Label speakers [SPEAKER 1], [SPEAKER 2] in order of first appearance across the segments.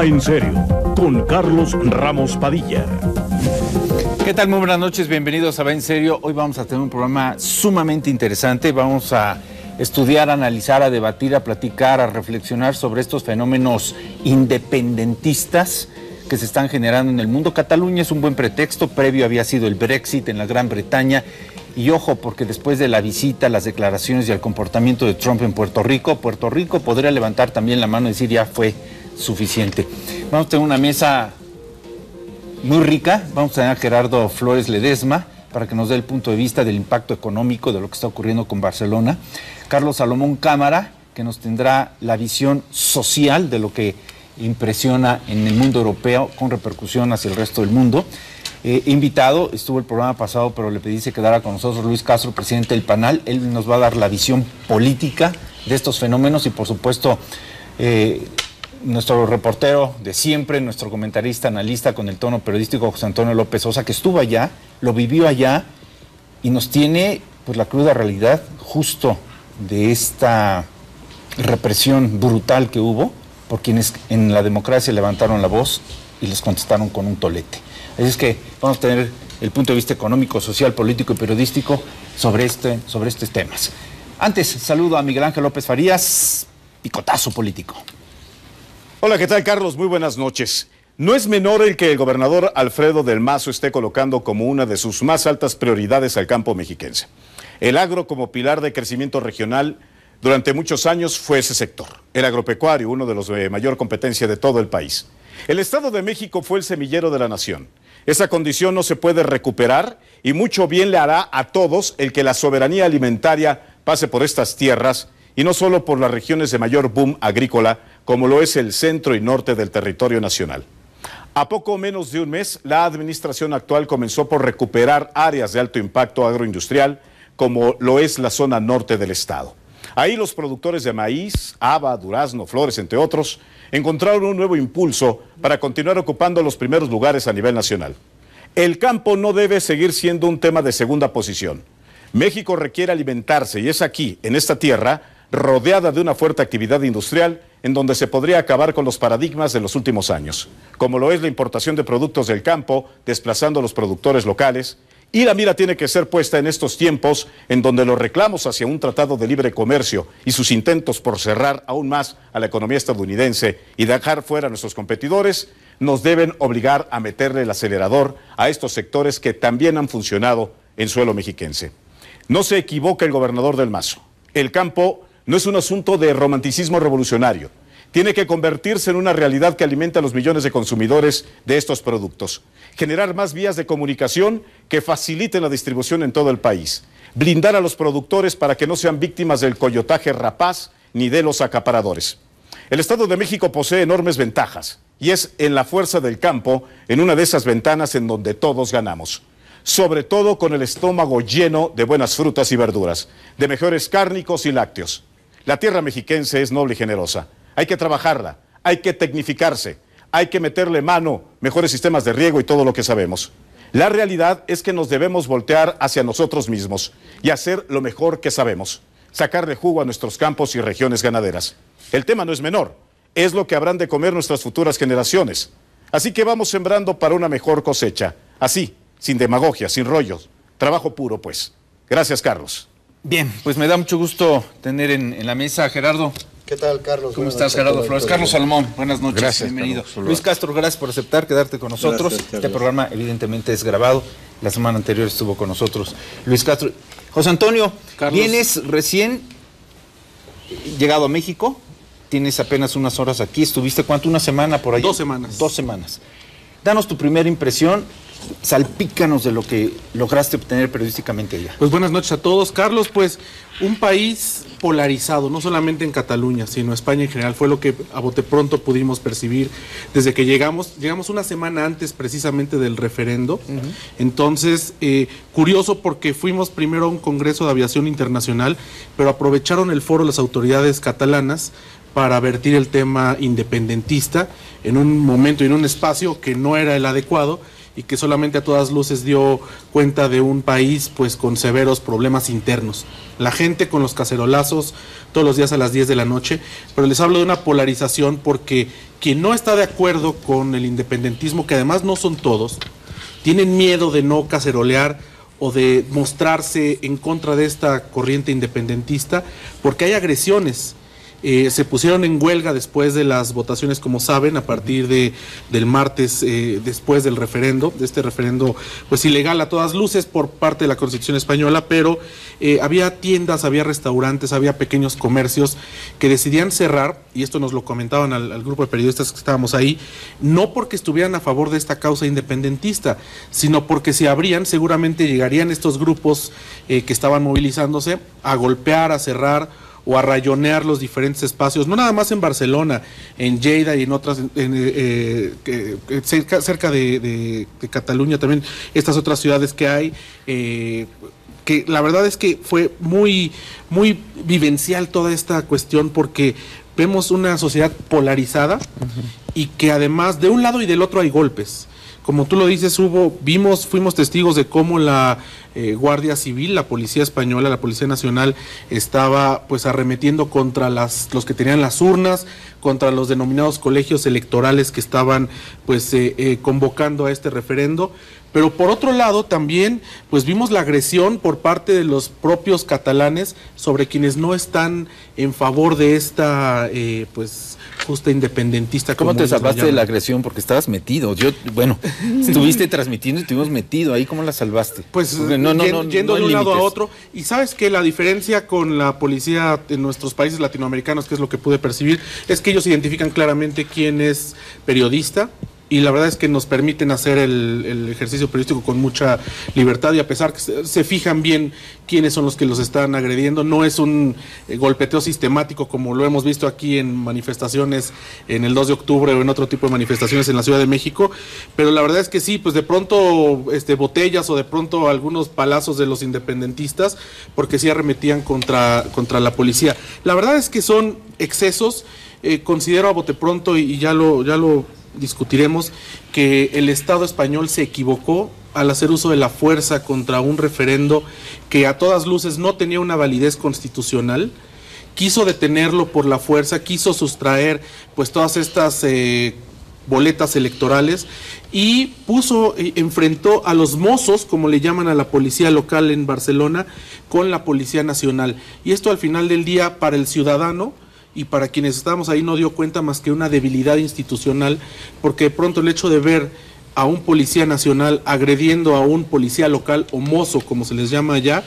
[SPEAKER 1] en Serio, con Carlos Ramos Padilla.
[SPEAKER 2] ¿Qué tal? Muy buenas noches, bienvenidos a Va en Serio. Hoy vamos a tener un programa sumamente interesante. Vamos a estudiar, a analizar, a debatir, a platicar, a reflexionar sobre estos fenómenos independentistas que se están generando en el mundo. Cataluña es un buen pretexto. Previo había sido el Brexit en la Gran Bretaña. Y ojo, porque después de la visita, las declaraciones y el comportamiento de Trump en Puerto Rico podría levantar también la mano y decir ya fue suficiente. Vamos a tener una mesa muy rica. Vamos a tener a Gerardo Flores Ledesma para que nos dé el punto de vista del impacto económico de lo que está ocurriendo con Barcelona. Carlos Salomón Cámara, que nos tendrá la visión social de lo que impresiona en el mundo europeo con repercusión hacia el resto del mundo. Invitado, estuvo el programa pasado, pero le pedí que se quedara con nosotros Luis Castro, presidente del PANAL. Él nos va a dar la visión política de estos fenómenos y, por supuesto, nuestro reportero de siempre, nuestro comentarista, analista con el tono periodístico, José Antonio López Sosa, que estuvo allá, lo vivió allá y nos tiene pues la cruda realidad justo de esta represión brutal que hubo por quienes en la democracia levantaron la voz y les contestaron con un tolete. Así es que vamos a tener el punto de vista económico, social, político y periodístico sobre estos temas. Antes, saludo a Miguel Ángel López Farías, picotazo político.
[SPEAKER 3] Hola, ¿qué tal, Carlos? Muy buenas noches. No es menor el que el gobernador Alfredo del Mazo esté colocando como una de sus más altas prioridades al campo mexiquense. El agro como pilar de crecimiento regional durante muchos años fue ese sector, el agropecuario, uno de los de mayor competencia de todo el país. El Estado de México fue el semillero de la nación. Esa condición no se puede recuperar y mucho bien le hará a todos el que la soberanía alimentaria pase por estas tierras y no solo por las regiones de mayor boom agrícola, como lo es el centro y norte del territorio nacional. A poco menos de un mes, la administración actual comenzó por recuperar áreas de alto impacto agroindustrial, como lo es la zona norte del estado. Ahí los productores de maíz, haba, durazno, flores, entre otros, encontraron un nuevo impulso para continuar ocupando los primeros lugares a nivel nacional. El campo no debe seguir siendo un tema de segunda posición. México requiere alimentarse y es aquí, en esta tierra, rodeada de una fuerte actividad industrial en donde se podría acabar con los paradigmas de los últimos años, como lo es la importación de productos del campo, desplazando a los productores locales, y la mira tiene que ser puesta en estos tiempos en donde los reclamos hacia un tratado de libre comercio y sus intentos por cerrar aún más a la economía estadounidense y dejar fuera a nuestros competidores, nos deben obligar a meterle el acelerador a estos sectores que también han funcionado en suelo mexiquense. No se equivoca el gobernador del Mazo. El campo no es un asunto de romanticismo revolucionario. Tiene que convertirse en una realidad que alimente a los millones de consumidores de estos productos. Generar más vías de comunicación que faciliten la distribución en todo el país. Blindar a los productores para que no sean víctimas del coyotaje rapaz ni de los acaparadores. El Estado de México posee enormes ventajas y es en la fuerza del campo, en una de esas ventanas en donde todos ganamos. Sobre todo con el estómago lleno de buenas frutas y verduras, de mejores cárnicos y lácteos. La tierra mexiquense es noble y generosa. Hay que trabajarla, hay que tecnificarse, hay que meterle mano, mejores sistemas de riego y todo lo que sabemos. La realidad es que nos debemos voltear hacia nosotros mismos y hacer lo mejor que sabemos, sacarle jugo a nuestros campos y regiones ganaderas. El tema no es menor, es lo que habrán de comer nuestras futuras generaciones. Así que vamos sembrando para una mejor cosecha, así, sin demagogia, sin rollos, trabajo puro pues. Gracias, Carlos.
[SPEAKER 2] Bien, pues me da mucho gusto tener en la mesa a Gerardo.
[SPEAKER 4] ¿Qué tal, Carlos?
[SPEAKER 2] ¿Cómo estás, Gerardo Flores? Carlos Salomón, buenas noches.
[SPEAKER 3] Gracias,
[SPEAKER 2] bienvenido.
[SPEAKER 3] Carlos.
[SPEAKER 2] Luis Castro, gracias por aceptar quedarte con nosotros.
[SPEAKER 4] Gracias,
[SPEAKER 2] este programa evidentemente es grabado. La semana anterior estuvo con nosotros Luis Castro. José Antonio,
[SPEAKER 5] Carlos.
[SPEAKER 2] vienes recién llegado a México, tienes apenas unas horas aquí. ¿Estuviste cuánto? ¿Una semana por ahí?
[SPEAKER 5] 2 semanas.
[SPEAKER 2] 2 semanas. Danos tu primera impresión, salpícanos de lo que lograste obtener periodísticamente allá.
[SPEAKER 5] Pues buenas noches a todos. Carlos, pues un país polarizado, no solamente en Cataluña, sino España en general, fue lo que a bote pronto pudimos percibir desde que llegamos una semana antes precisamente del referendo. Entonces, curioso porque fuimos primero a un congreso de aviación internacional, pero aprovecharon el foro las autoridades catalanas para vertir el tema independentista en un momento y en un espacio que no era el adecuado y que solamente a todas luces dio cuenta de un país pues con severos problemas internos. La gente con los cacerolazos todos los días a las 10 de la noche, pero les hablo de una polarización porque quien no está de acuerdo con el independentismo, que además no son todos, tienen miedo de no cacerolear o de mostrarse en contra de esta corriente independentista, porque hay agresiones. Se pusieron en huelga después de las votaciones, como saben, a partir del martes, después del referendo, de este referendo pues ilegal a todas luces por parte de la Constitución española, pero había tiendas, había restaurantes, había pequeños comercios que decidían cerrar, y esto nos lo comentaban al grupo de periodistas que estábamos ahí, no porque estuvieran a favor de esta causa independentista, sino porque si abrían, seguramente llegarían estos grupos que estaban movilizándose a golpear, a cerrar o a rayonear los diferentes espacios, no nada más en Barcelona, en Lleida y en otras, cerca de Cataluña también, estas otras ciudades que hay, que la verdad es que fue muy vivencial toda esta cuestión, porque vemos una sociedad polarizada y que además de un lado y del otro hay golpes. Como tú lo dices, fuimos testigos de cómo la Guardia Civil, la Policía Española, la Policía Nacional, estaba pues arremetiendo contra los que tenían las urnas, contra los denominados colegios electorales que estaban pues convocando a este referendo. Pero por otro lado también pues vimos la agresión por parte de los propios catalanes sobre quienes no están en favor de esta pues justa independentista.
[SPEAKER 2] ¿Cómo te salvaste de la agresión? Porque estabas metido. Estuviste transmitiendo y estuvimos metido ahí. ¿Cómo la salvaste?
[SPEAKER 5] Pues yendo de un lado a otro. Y sabes que la diferencia con la policía en nuestros países latinoamericanos, que es lo que pude percibir, es que ellos identifican claramente quién es periodista, y la verdad es que nos permiten hacer el ejercicio periodístico con mucha libertad, y a pesar que se fijan bien quiénes son los que los están agrediendo, no es un golpeteo sistemático como lo hemos visto aquí en manifestaciones en el 2 de octubre o en otro tipo de manifestaciones en la Ciudad de México, pero la verdad es que sí, pues de pronto botellas o de pronto algunos palazos de los independentistas, porque sí arremetían contra la policía. La verdad es que son excesos. Considero a bote pronto, y ya lo discutiremos, que el Estado español se equivocó al hacer uso de la fuerza contra un referendo que a todas luces no tenía una validez constitucional. Quiso detenerlo por la fuerza, quiso sustraer pues todas estas boletas electorales, y enfrentó a los mozos, como le llaman a la policía local en Barcelona, con la Policía Nacional. Y esto al final del día, para el ciudadano y para quienes estábamos ahí, no dio cuenta más que una debilidad institucional, porque de pronto el hecho de ver a un policía nacional agrediendo a un policía local o mozo, como se les llama allá,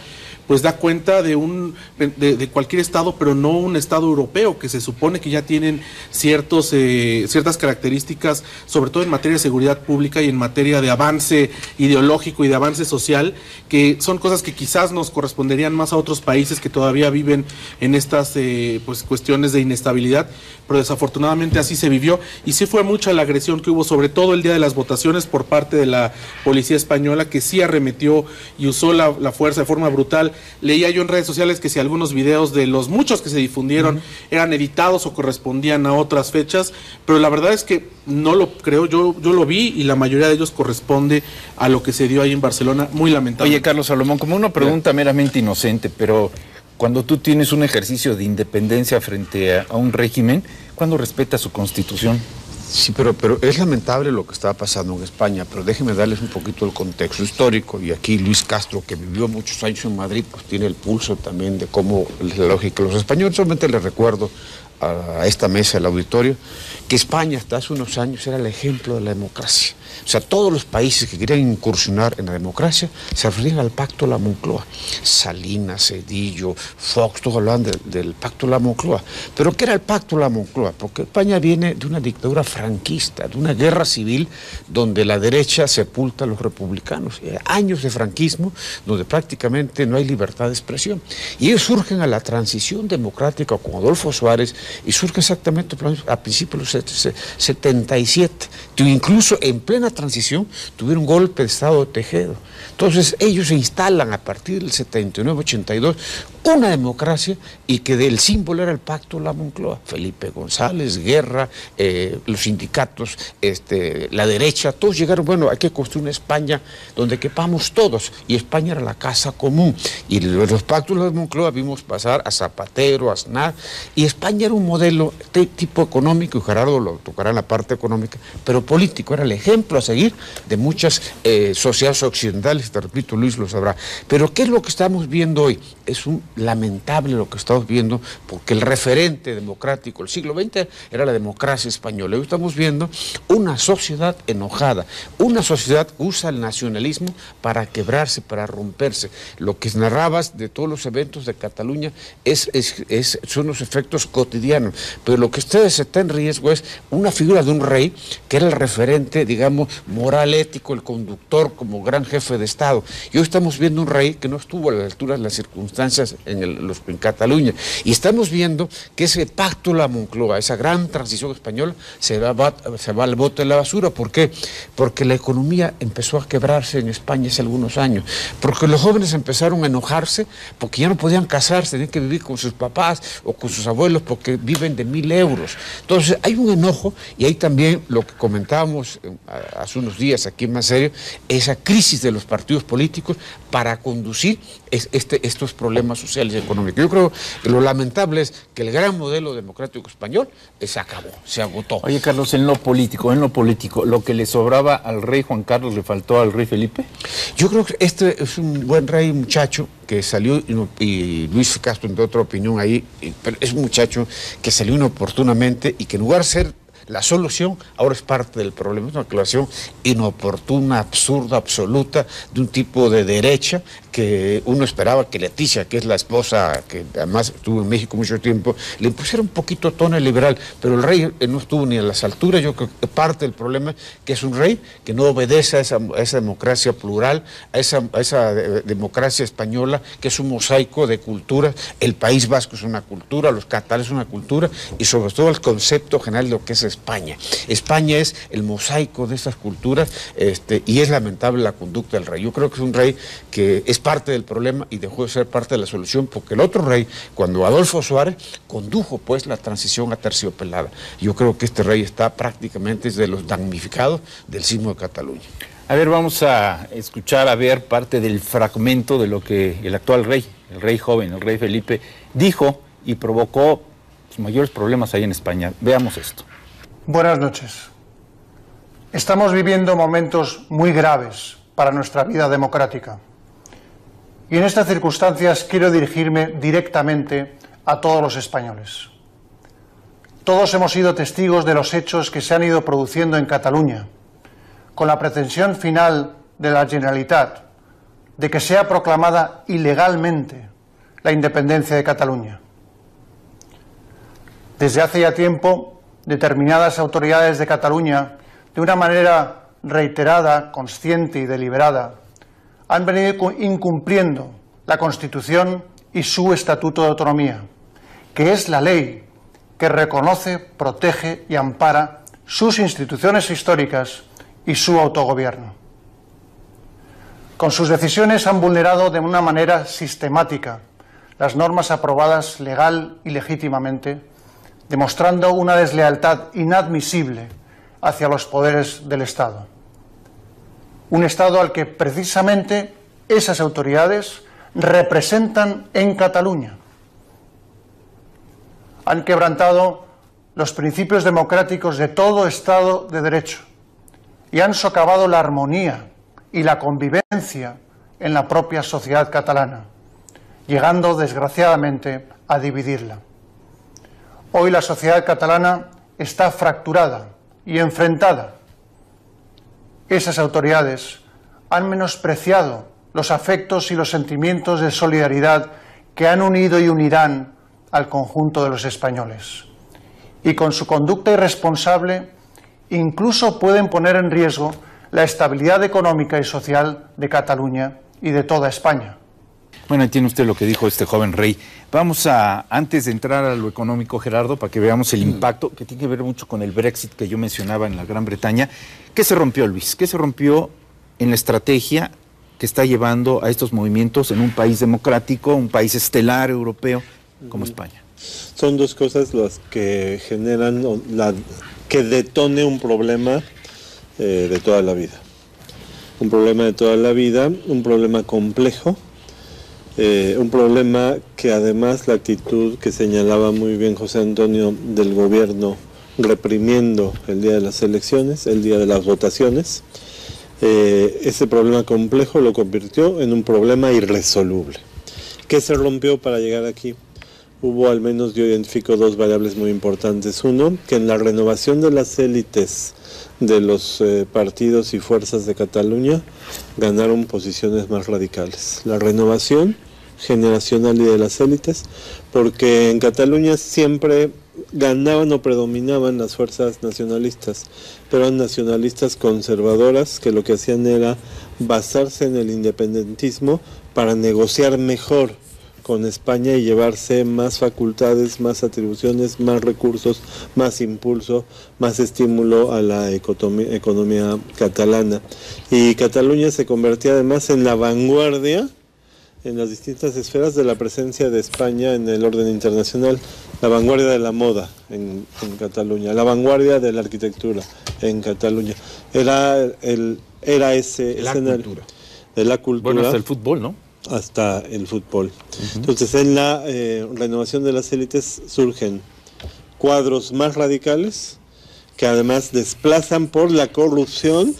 [SPEAKER 5] pues da cuenta de cualquier estado, pero no un estado europeo, que se supone que ya tienen ciertas características, sobre todo en materia de seguridad pública y en materia de avance ideológico y de avance social, que son cosas que quizás nos corresponderían más a otros países que todavía viven en estas pues cuestiones de inestabilidad, pero desafortunadamente así se vivió, y sí fue mucha la agresión que hubo, sobre todo el día de las votaciones, por parte de la policía española, que sí arremetió y usó la fuerza de forma brutal. Leía yo en redes sociales que si algunos videos de los muchos que se difundieron eran editados o correspondían a otras fechas, pero la verdad es que no lo creo. Yo lo vi, y la mayoría de ellos corresponde a lo que se dio ahí en Barcelona, muy lamentable.
[SPEAKER 2] Oye, Carlos Salomón, como una pregunta meramente inocente, pero cuando tú tienes un ejercicio de independencia frente a un régimen, ¿cuándo respetas su constitución?
[SPEAKER 4] Sí, pero es lamentable lo que está pasando en España, pero déjenme darles un poquito el contexto histórico, y aquí Luis Castro, que vivió muchos años en Madrid, pues tiene el pulso también de cómo es la lógica de los españoles. Solamente les recuerdo a esta mesa, al auditorio, que España hasta hace unos años era el ejemplo de la democracia. O sea, todos los países que querían incursionar en la democracia se referían al Pacto de la Moncloa. Salinas, Zedillo, Fox, todos hablaban del Pacto de la Moncloa. ¿Pero qué era el Pacto de la Moncloa? Porque España viene de una dictadura franquista, de una guerra civil donde la derecha sepulta a los republicanos. Años de franquismo donde prácticamente no hay libertad de expresión. Y ellos surgen a la transición democrática con Adolfo Suárez, y surgen exactamente a principios de los 77. Incluso en plena transición tuvieron un golpe de Estado de Tejero. Entonces ellos se instalan a partir del 79-82 una democracia, y que del símbolo era el Pacto de la Moncloa. Felipe González, Guerra, los sindicatos, la derecha, todos llegaron, bueno, hay que construir una España donde quepamos todos, y España era la casa común. Y los pactos de la Moncloa vimos pasar a Zapatero, a Aznar, y España era un modelo tipo económico, y Gerardo lo tocará en la parte económica, pero político. Era el ejemplo a seguir de muchas sociedades occidentales, te repito, Luis lo sabrá. Pero ¿qué es lo que estamos viendo hoy? Es lamentable lo que estamos viendo, porque el referente democrático del siglo XX era la democracia española. Hoy estamos viendo una sociedad enojada, una sociedad que usa el nacionalismo para quebrarse, para romperse. Lo que narrabas de todos los eventos de Cataluña son los efectos cotidianos, pero lo que está en riesgo es una figura de un rey que era el referente, digamos, moral, ético, el conductor como gran jefe de Estado. Y hoy estamos viendo un rey que no estuvo a la altura de las circunstancias en Cataluña, y estamos viendo que ese pacto de la Moncloa, esa gran transición española, se va al bote de la basura. ¿Por qué? Porque la economía empezó a quebrarse en España hace algunos años, porque los jóvenes empezaron a enojarse porque ya no podían casarse, tenían que vivir con sus papás o con sus abuelos porque viven de 1.000 euros. Entonces hay un enojo, y hay también lo que comentábamos hace unos días aquí en Más Serio, esa crisis de los partidos políticos para conducir estos problemas sociales y económicos. Yo creo que lo lamentable es que el gran modelo democrático español se acabó, se agotó.
[SPEAKER 2] Oye, Carlos, en lo político, lo que le sobraba al rey Juan Carlos le faltó al rey Felipe.
[SPEAKER 4] Yo creo que este es un buen rey, muchacho que salió, y Luis Castro, entre otra opinión ahí, pero es un muchacho que salió inoportunamente y que en lugar de ser la solución, ahora es parte del problema. Es una declaración inoportuna, absurda, absoluta, de un tipo de derecha que uno esperaba que Leticia, que es la esposa, que además estuvo en México mucho tiempo, le impusiera un poquito tono liberal, pero el rey no estuvo ni a las alturas. Yo creo que parte del problema es que es un rey que no obedece a esa democracia plural, a esa democracia española, que es un mosaico de culturas. El País Vasco es una cultura, los catalanes es una cultura, y sobre todo el concepto general de lo que es España. España es el mosaico de esas culturas, y es lamentable la conducta del rey. Yo creo que es un rey que es parte del problema y dejó de ser parte de la solución, porque el otro rey, cuando Adolfo Suárez, condujo pues la transición aterciopelada. Yo creo que este rey está prácticamente de los damnificados del sismo de Cataluña.
[SPEAKER 2] A ver, vamos a escuchar, a ver parte del fragmento de lo que el actual rey, el rey joven, el rey Felipe, dijo y provocó los mayores problemas ahí en España. Veamos esto.
[SPEAKER 6] Buenas noches. Estamos viviendo momentos muy graves para nuestra vida democrática. Y en estas circunstancias quiero dirigirme directamente a todos los españoles. Todos hemos sido testigos de los hechos que se han ido produciendo en Cataluña, con la pretensión final de la Generalitat de que sea proclamada ilegalmente la independencia de Cataluña. Desde hace ya tiempo, determinadas autoridades de Cataluña, de una manera reiterada, consciente y deliberada, han venido incumpliendo la Constitución y su Estatuto de Autonomía, que es la ley que reconoce, protege y ampara sus instituciones históricas y su autogobierno. Con sus decisiones han vulnerado de una manera sistemática las normas aprobadas legal y legítimamente, demostrando una deslealtad inadmisible hacia los poderes del Estado. Un Estado al que precisamente esas autoridades representan en Cataluña. Han quebrantado los principios democráticos de todo Estado de Derecho y han socavado la armonía y la convivencia en la propia sociedad catalana, llegando desgraciadamente a dividirla. Hoy la sociedad catalana está fracturada y enfrentada. Esas autoridades han menospreciado los afectos y los sentimientos de solidaridad que han unido y unirán al conjunto de los españoles. Y con su conducta irresponsable incluso pueden poner en riesgo la estabilidad económica y social de Cataluña y de toda España.
[SPEAKER 2] Bueno, entiende usted lo que dijo este joven rey. Vamos a, antes de entrar a lo económico, Gerardo, para que veamos el impacto que tiene que ver mucho con el Brexit que yo mencionaba en la Gran Bretaña. ¿Qué se rompió, Luis? ¿Qué se rompió en la estrategia que está llevando a estos movimientos en un país democrático, un país estelar europeo como España?
[SPEAKER 7] Son dos cosas las que generan, que detone un problema de toda la vida. Un problema de toda la vida, un problema complejo, Un problema que además la actitud que señalaba muy bien José Antonio del gobierno reprimiendo el día de las elecciones, el día de las votaciones, ese problema complejo lo convirtió en un problema irresoluble. ¿Qué se rompió para llegar aquí? Hubo al menos, yo identifico dos variables muy importantes. Uno, que en la renovación de las élites de los partidos y fuerzas de Cataluña ganaron posiciones más radicales. La renovación generacional y de las élites, porque en Cataluña siempre ganaban o predominaban las fuerzas nacionalistas, pero eran nacionalistas conservadoras que lo que hacían era basarse en el independentismo para negociar mejor con España y llevarse más facultades, más atribuciones, más recursos, más impulso, más estímulo a la economía catalana. Y Cataluña se convertía además en la vanguardia en las distintas esferas de la presencia de España en el orden internacional, la vanguardia de la moda en Cataluña, la vanguardia de la arquitectura en Cataluña. Era ese escenario de la cultura.
[SPEAKER 2] Bueno, hasta el fútbol, ¿no?
[SPEAKER 7] Hasta el fútbol. Entonces, en la renovación de las élites surgen cuadros más radicales que además desplazan por la corrupción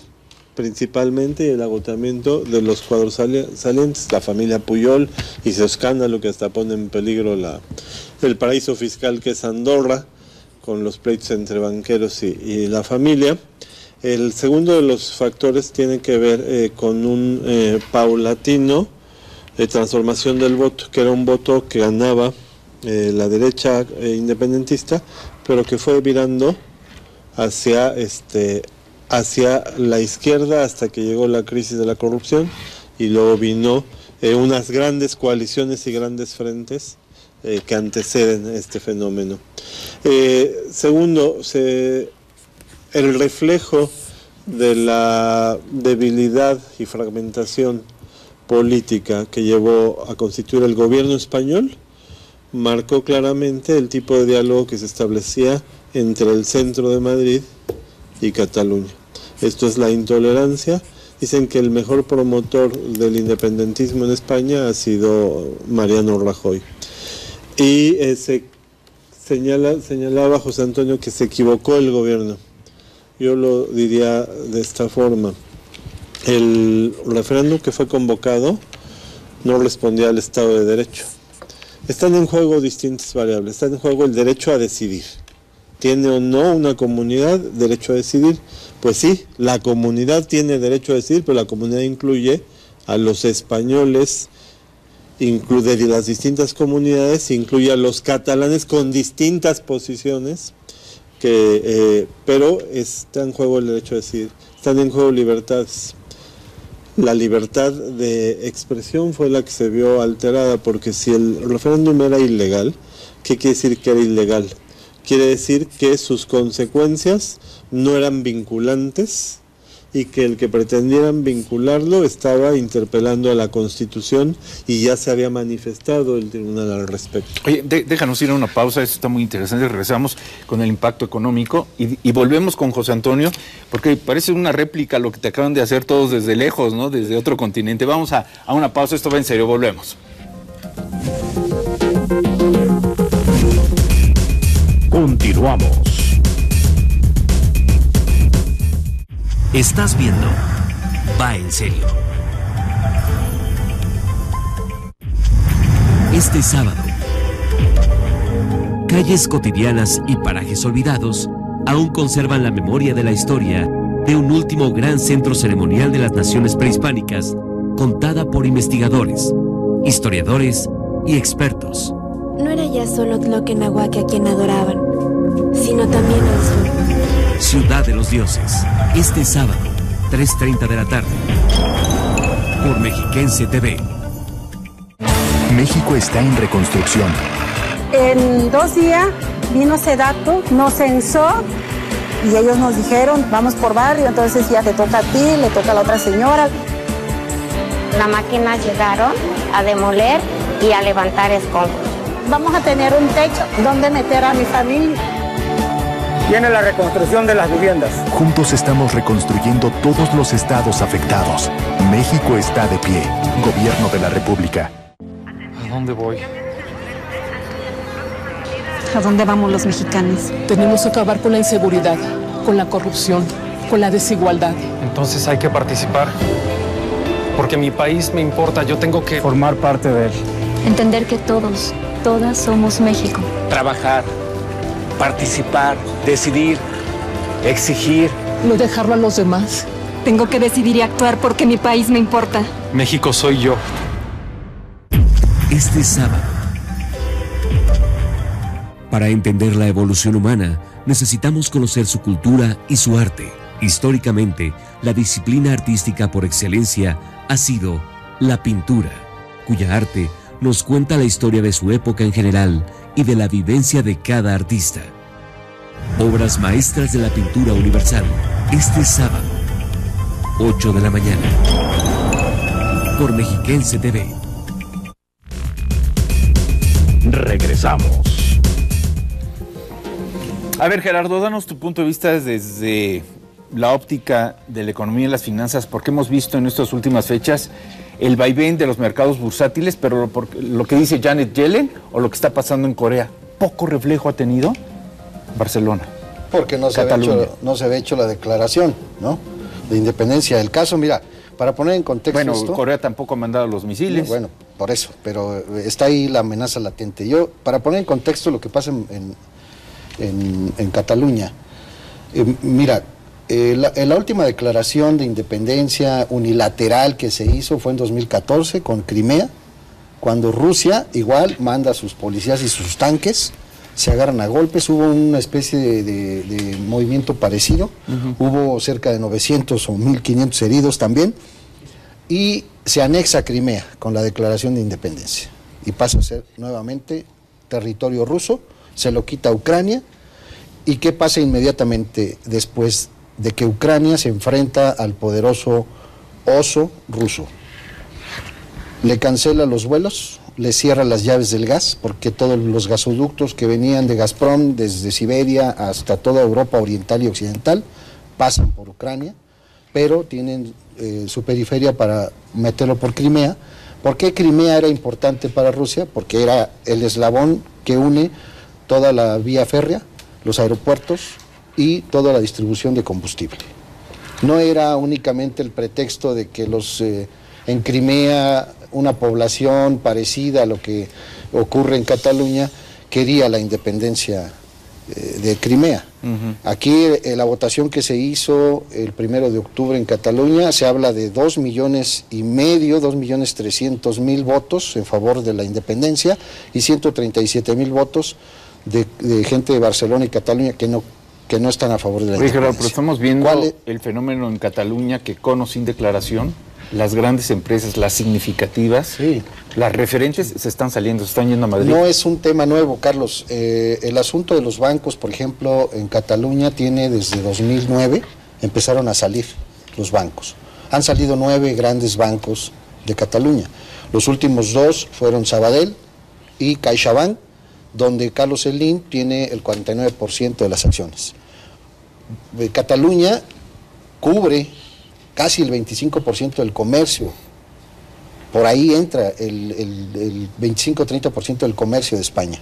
[SPEAKER 7] principalmente y el agotamiento de los cuadros salientes, la familia Pujol y su escándalo que hasta pone en peligro el paraíso fiscal que es Andorra, con los pleitos entre banqueros y la familia. El segundo de los factores tiene que ver con un paulatino transformación del voto, que era un voto que ganaba la derecha independentista, pero que fue virando hacia la izquierda hasta que llegó la crisis de la corrupción y luego vino unas grandes coaliciones y grandes frentes que anteceden este fenómeno. Segundo, el reflejo de la debilidad y fragmentación política que llevó a constituir el gobierno español marcó claramente el tipo de diálogo que se establecía entre el centro de Madrid y Cataluña. Esto es la intolerancia. Dicen que el mejor promotor del independentismo en España ha sido Mariano Rajoy. Y señalaba José Antonio que se equivocó el gobierno. Yo lo diría de esta forma. El referéndum que fue convocado no respondía al Estado de Derecho. Están en juego distintas variables. Está en juego el derecho a decidir. ¿Tiene o no una comunidad derecho a decidir? Pues sí, la comunidad tiene derecho a decidir, pero la comunidad incluye a los españoles, incluye las distintas comunidades, incluye a los catalanes con distintas posiciones, pero está en juego el derecho a decidir. Están en juego libertades. La libertad de expresión fue la que se vio alterada, porque si el referéndum era ilegal, ¿qué quiere decir que era ilegal? Quiere decir que sus consecuencias no eran vinculantes y que el que pretendieran vincularlo estaba interpelando a la Constitución y ya se había manifestado el tribunal al respecto.
[SPEAKER 2] Oye, déjanos ir a una pausa, esto está muy interesante, regresamos con el impacto económico y volvemos con José Antonio, porque parece una réplica lo que te acaban de hacer todos desde lejos, ¿no? Desde otro continente. Vamos a una pausa, esto va en serio, volvemos.
[SPEAKER 1] Continuamos.
[SPEAKER 8] Estás viendo Va en Serio. Este sábado, calles cotidianas y parajes olvidados aún conservan la memoria de la historia de un último gran centro ceremonial de las naciones prehispánicas, contada por investigadores, historiadores y expertos.
[SPEAKER 9] No era ya solo Tloquenahuaque a quien adoraban, sino también el sol.
[SPEAKER 8] Ciudad de los Dioses, este sábado, 3:30 de la tarde, por Mexiquense TV.
[SPEAKER 1] México está en reconstrucción.
[SPEAKER 10] En 2 días vino Sedato, nos censó y ellos nos dijeron, vamos por barrio, entonces ya te toca a ti, le toca a la otra señora.
[SPEAKER 11] Las máquinas llegaron a demoler y a levantar escombros.
[SPEAKER 10] Vamos a tener un techo donde meter a mi familia.
[SPEAKER 12] Viene la reconstrucción de las viviendas.
[SPEAKER 1] Juntos estamos reconstruyendo todos los estados afectados. México está de pie. Gobierno de la República.
[SPEAKER 13] dónde voy?
[SPEAKER 14] ¿A dónde vamos los mexicanos?
[SPEAKER 15] Tenemos que acabar con la inseguridad, con la corrupción, con la desigualdad.
[SPEAKER 13] Entonces hay que participar. Porque mi país me importa, yo tengo que formar parte de él.
[SPEAKER 16] Entender que todos, todas somos México.
[SPEAKER 17] Trabajar, participar, decidir, exigir.
[SPEAKER 15] No dejarlo a los demás.
[SPEAKER 14] Tengo que decidir y actuar porque mi país me importa.
[SPEAKER 13] México soy yo.
[SPEAKER 8] Este sábado. Para entender la evolución humana, necesitamos conocer su cultura y su arte. Históricamente, la disciplina artística por excelencia ha sido la pintura, cuya arte nos cuenta la historia de su época en general y de la vivencia de cada artista. Obras maestras de la pintura universal, este sábado, 8 de la mañana, por Mexiquense TV.
[SPEAKER 1] Regresamos.
[SPEAKER 2] A ver, Gerardo, danos tu punto de vista desde la óptica de la economía y las finanzas, porque hemos visto en estas últimas fechas el vaivén de los mercados bursátiles, pero lo que dice Janet Yellen o lo que está pasando en Corea, poco reflejo ha tenido Barcelona.
[SPEAKER 18] Porque no se había hecho la declaración, ¿no?, de independencia. El caso, mira, para poner en contexto esto,
[SPEAKER 2] Corea tampoco ha mandado los misiles.
[SPEAKER 18] Bueno, por eso, pero está ahí la amenaza latente. Para poner en contexto lo que pasa en Cataluña, mira, la última declaración de independencia unilateral que se hizo fue en 2014 con Crimea, cuando Rusia igual manda a sus policías y sus tanques, se agarran a golpes. Hubo una especie de movimiento parecido, hubo cerca de 900 o 1500 heridos también, y se anexa Crimea con la declaración de independencia y pasa a ser nuevamente territorio ruso, se lo quita a Ucrania. ¿Y qué pasa inmediatamente después de que Ucrania se enfrenta al poderoso oso ruso? Le cancela los vuelos, le cierra las llaves del gas, porque todos los gasoductos que venían de Gazprom desde Siberia hasta toda Europa oriental y occidental pasan por Ucrania, pero tienen su periferia para meterlo por Crimea. ¿Por qué Crimea era importante para Rusia? Porque era el eslabón que une toda la vía férrea, los aeropuertos y toda la distribución de combustible. No era únicamente el pretexto de que en Crimea, una población parecida a lo que ocurre en Cataluña, quería la independencia de Crimea. Aquí la votación que se hizo el 1 de octubre en Cataluña, se habla de 2,5 millones, 2,300,000 votos en favor de la independencia y 137,000 votos de gente de Barcelona y Cataluña que no están a favor de la independencia.
[SPEAKER 2] Pero estamos viendo el fenómeno en Cataluña que con o sin declaración, las grandes empresas, las significativas, las referentes se están saliendo, se están yendo a Madrid.
[SPEAKER 18] No es un tema nuevo, Carlos. El asunto de los bancos, por ejemplo, en Cataluña tiene desde 2009, empezaron a salir los bancos. Han salido 9 grandes bancos de Cataluña. Los últimos 2 fueron Sabadell y CaixaBank, donde Carlos Slim tiene el 49% de las acciones. Cataluña cubre casi el 25% del comercio, por ahí entra el 25-30% del comercio de España.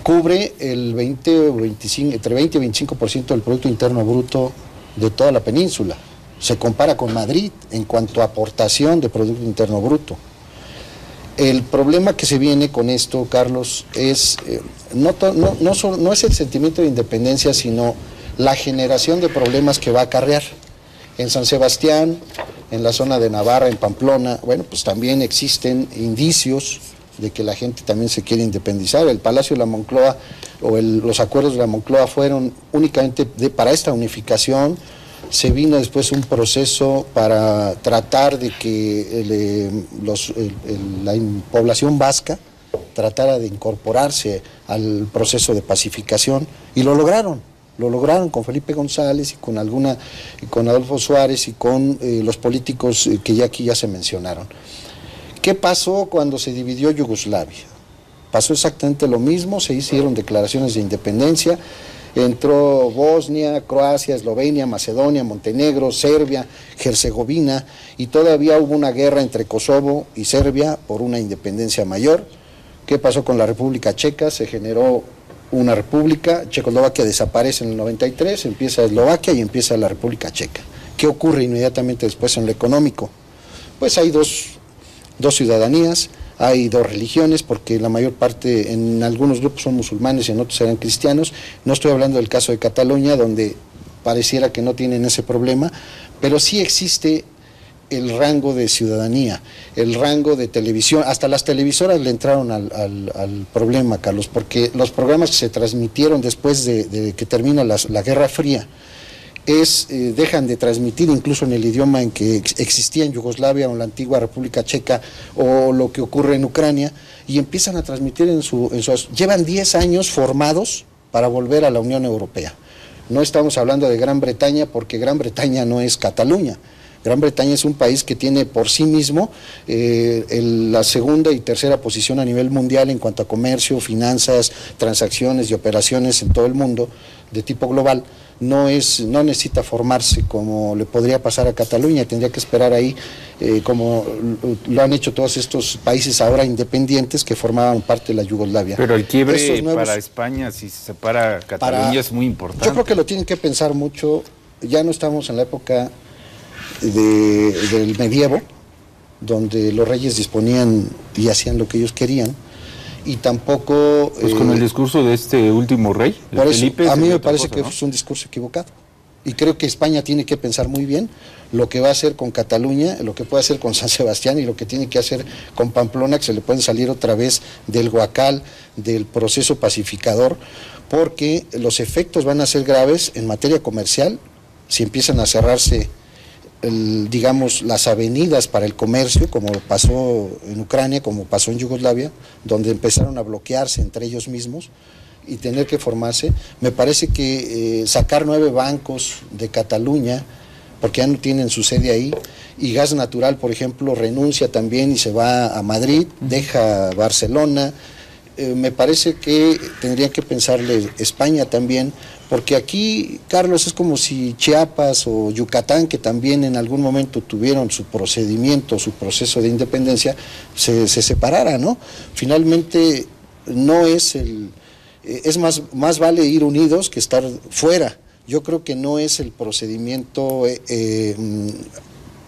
[SPEAKER 18] Cubre el 20 o 25, entre 20 y 25% del Producto Interno Bruto de toda la península. Se compara con Madrid en cuanto a aportación de Producto Interno Bruto. El problema que se viene con esto, Carlos, es no es el sentimiento de independencia, sino la generación de problemas que va a acarrear. En San Sebastián, en la zona de Navarra, en Pamplona, bueno, pues también existen indicios de que la gente también se quiere independizar. El Palacio de la Moncloa o los acuerdos de la Moncloa fueron únicamente para esta unificación. Se vino después un proceso para tratar de que la población vasca tratara de incorporarse al proceso de pacificación y lo lograron. Lo lograron con Felipe González y con Adolfo Suárez y con los políticos que aquí ya se mencionaron. ¿Qué pasó cuando se dividió Yugoslavia? Pasó exactamente lo mismo, se hicieron declaraciones de independencia. Entró Bosnia, Croacia, Eslovenia, Macedonia, Montenegro, Serbia, Herzegovina, y todavía hubo una guerra entre Kosovo y Serbia por una independencia mayor. ¿Qué pasó con la República Checa? Se generó una república, Checoslovaquia desaparece en el 93, empieza Eslovaquia y empieza la República Checa. ¿Qué ocurre inmediatamente después en lo económico? Pues hay dos ciudadanías, hay dos religiones, porque la mayor parte, en algunos grupos son musulmanes y en otros serán cristianos. No estoy hablando del caso de Cataluña, donde pareciera que no tienen ese problema, pero sí existe el rango de ciudadanía, el rango de televisión. Hasta las televisoras le entraron al problema, Carlos, porque los programas que se transmitieron después de que termina la Guerra Fría, dejan de transmitir incluso en el idioma en que existía en Yugoslavia o en la antigua República Checa, o lo que ocurre en Ucrania, y empiezan a transmitir llevan 10 años formados para volver a la Unión Europea. No estamos hablando de Gran Bretaña, porque Gran Bretaña no es Cataluña. Gran Bretaña es un país que tiene por sí mismo la segunda y tercera posición a nivel mundial en cuanto a comercio, finanzas, transacciones y operaciones en todo el mundo de tipo global. No necesita formarse como le podría pasar a Cataluña, tendría que esperar ahí, como lo han hecho todos estos países ahora independientes que formaban parte de la Yugoslavia.
[SPEAKER 2] Pero el quiebre para España, si se separa Cataluña, es muy importante.
[SPEAKER 18] Yo creo que lo tienen que pensar mucho. Ya no estamos en la época del medievo, donde los reyes disponían y hacían lo que ellos querían, y tampoco...
[SPEAKER 2] Pues con el discurso de este último rey,
[SPEAKER 18] por eso,
[SPEAKER 2] Felipe,
[SPEAKER 18] a mí me parece que es un discurso equivocado, y creo que España tiene que pensar muy bien lo que va a hacer con Cataluña, lo que puede hacer con San Sebastián y lo que tiene que hacer con Pamplona, que se le pueden salir otra vez del Guacal, del proceso pacificador, porque los efectos van a ser graves en materia comercial si empiezan a cerrarse digamos, las avenidas para el comercio, como pasó en Ucrania, como pasó en Yugoslavia, donde empezaron a bloquearse entre ellos mismos y tener que formarse. Me parece que sacar 9 bancos de Cataluña, porque ya no tienen su sede ahí, y Gas Natural, por ejemplo, renuncia también y se va a Madrid, deja Barcelona. Me parece que tendrían que pensarle España también, porque aquí, Carlos, es como si Chiapas o Yucatán, que también en algún momento tuvieron su procedimiento, su proceso de independencia, se separara, ¿no? Finalmente, no es es más vale ir unidos que estar fuera. Yo creo que no es el procedimiento.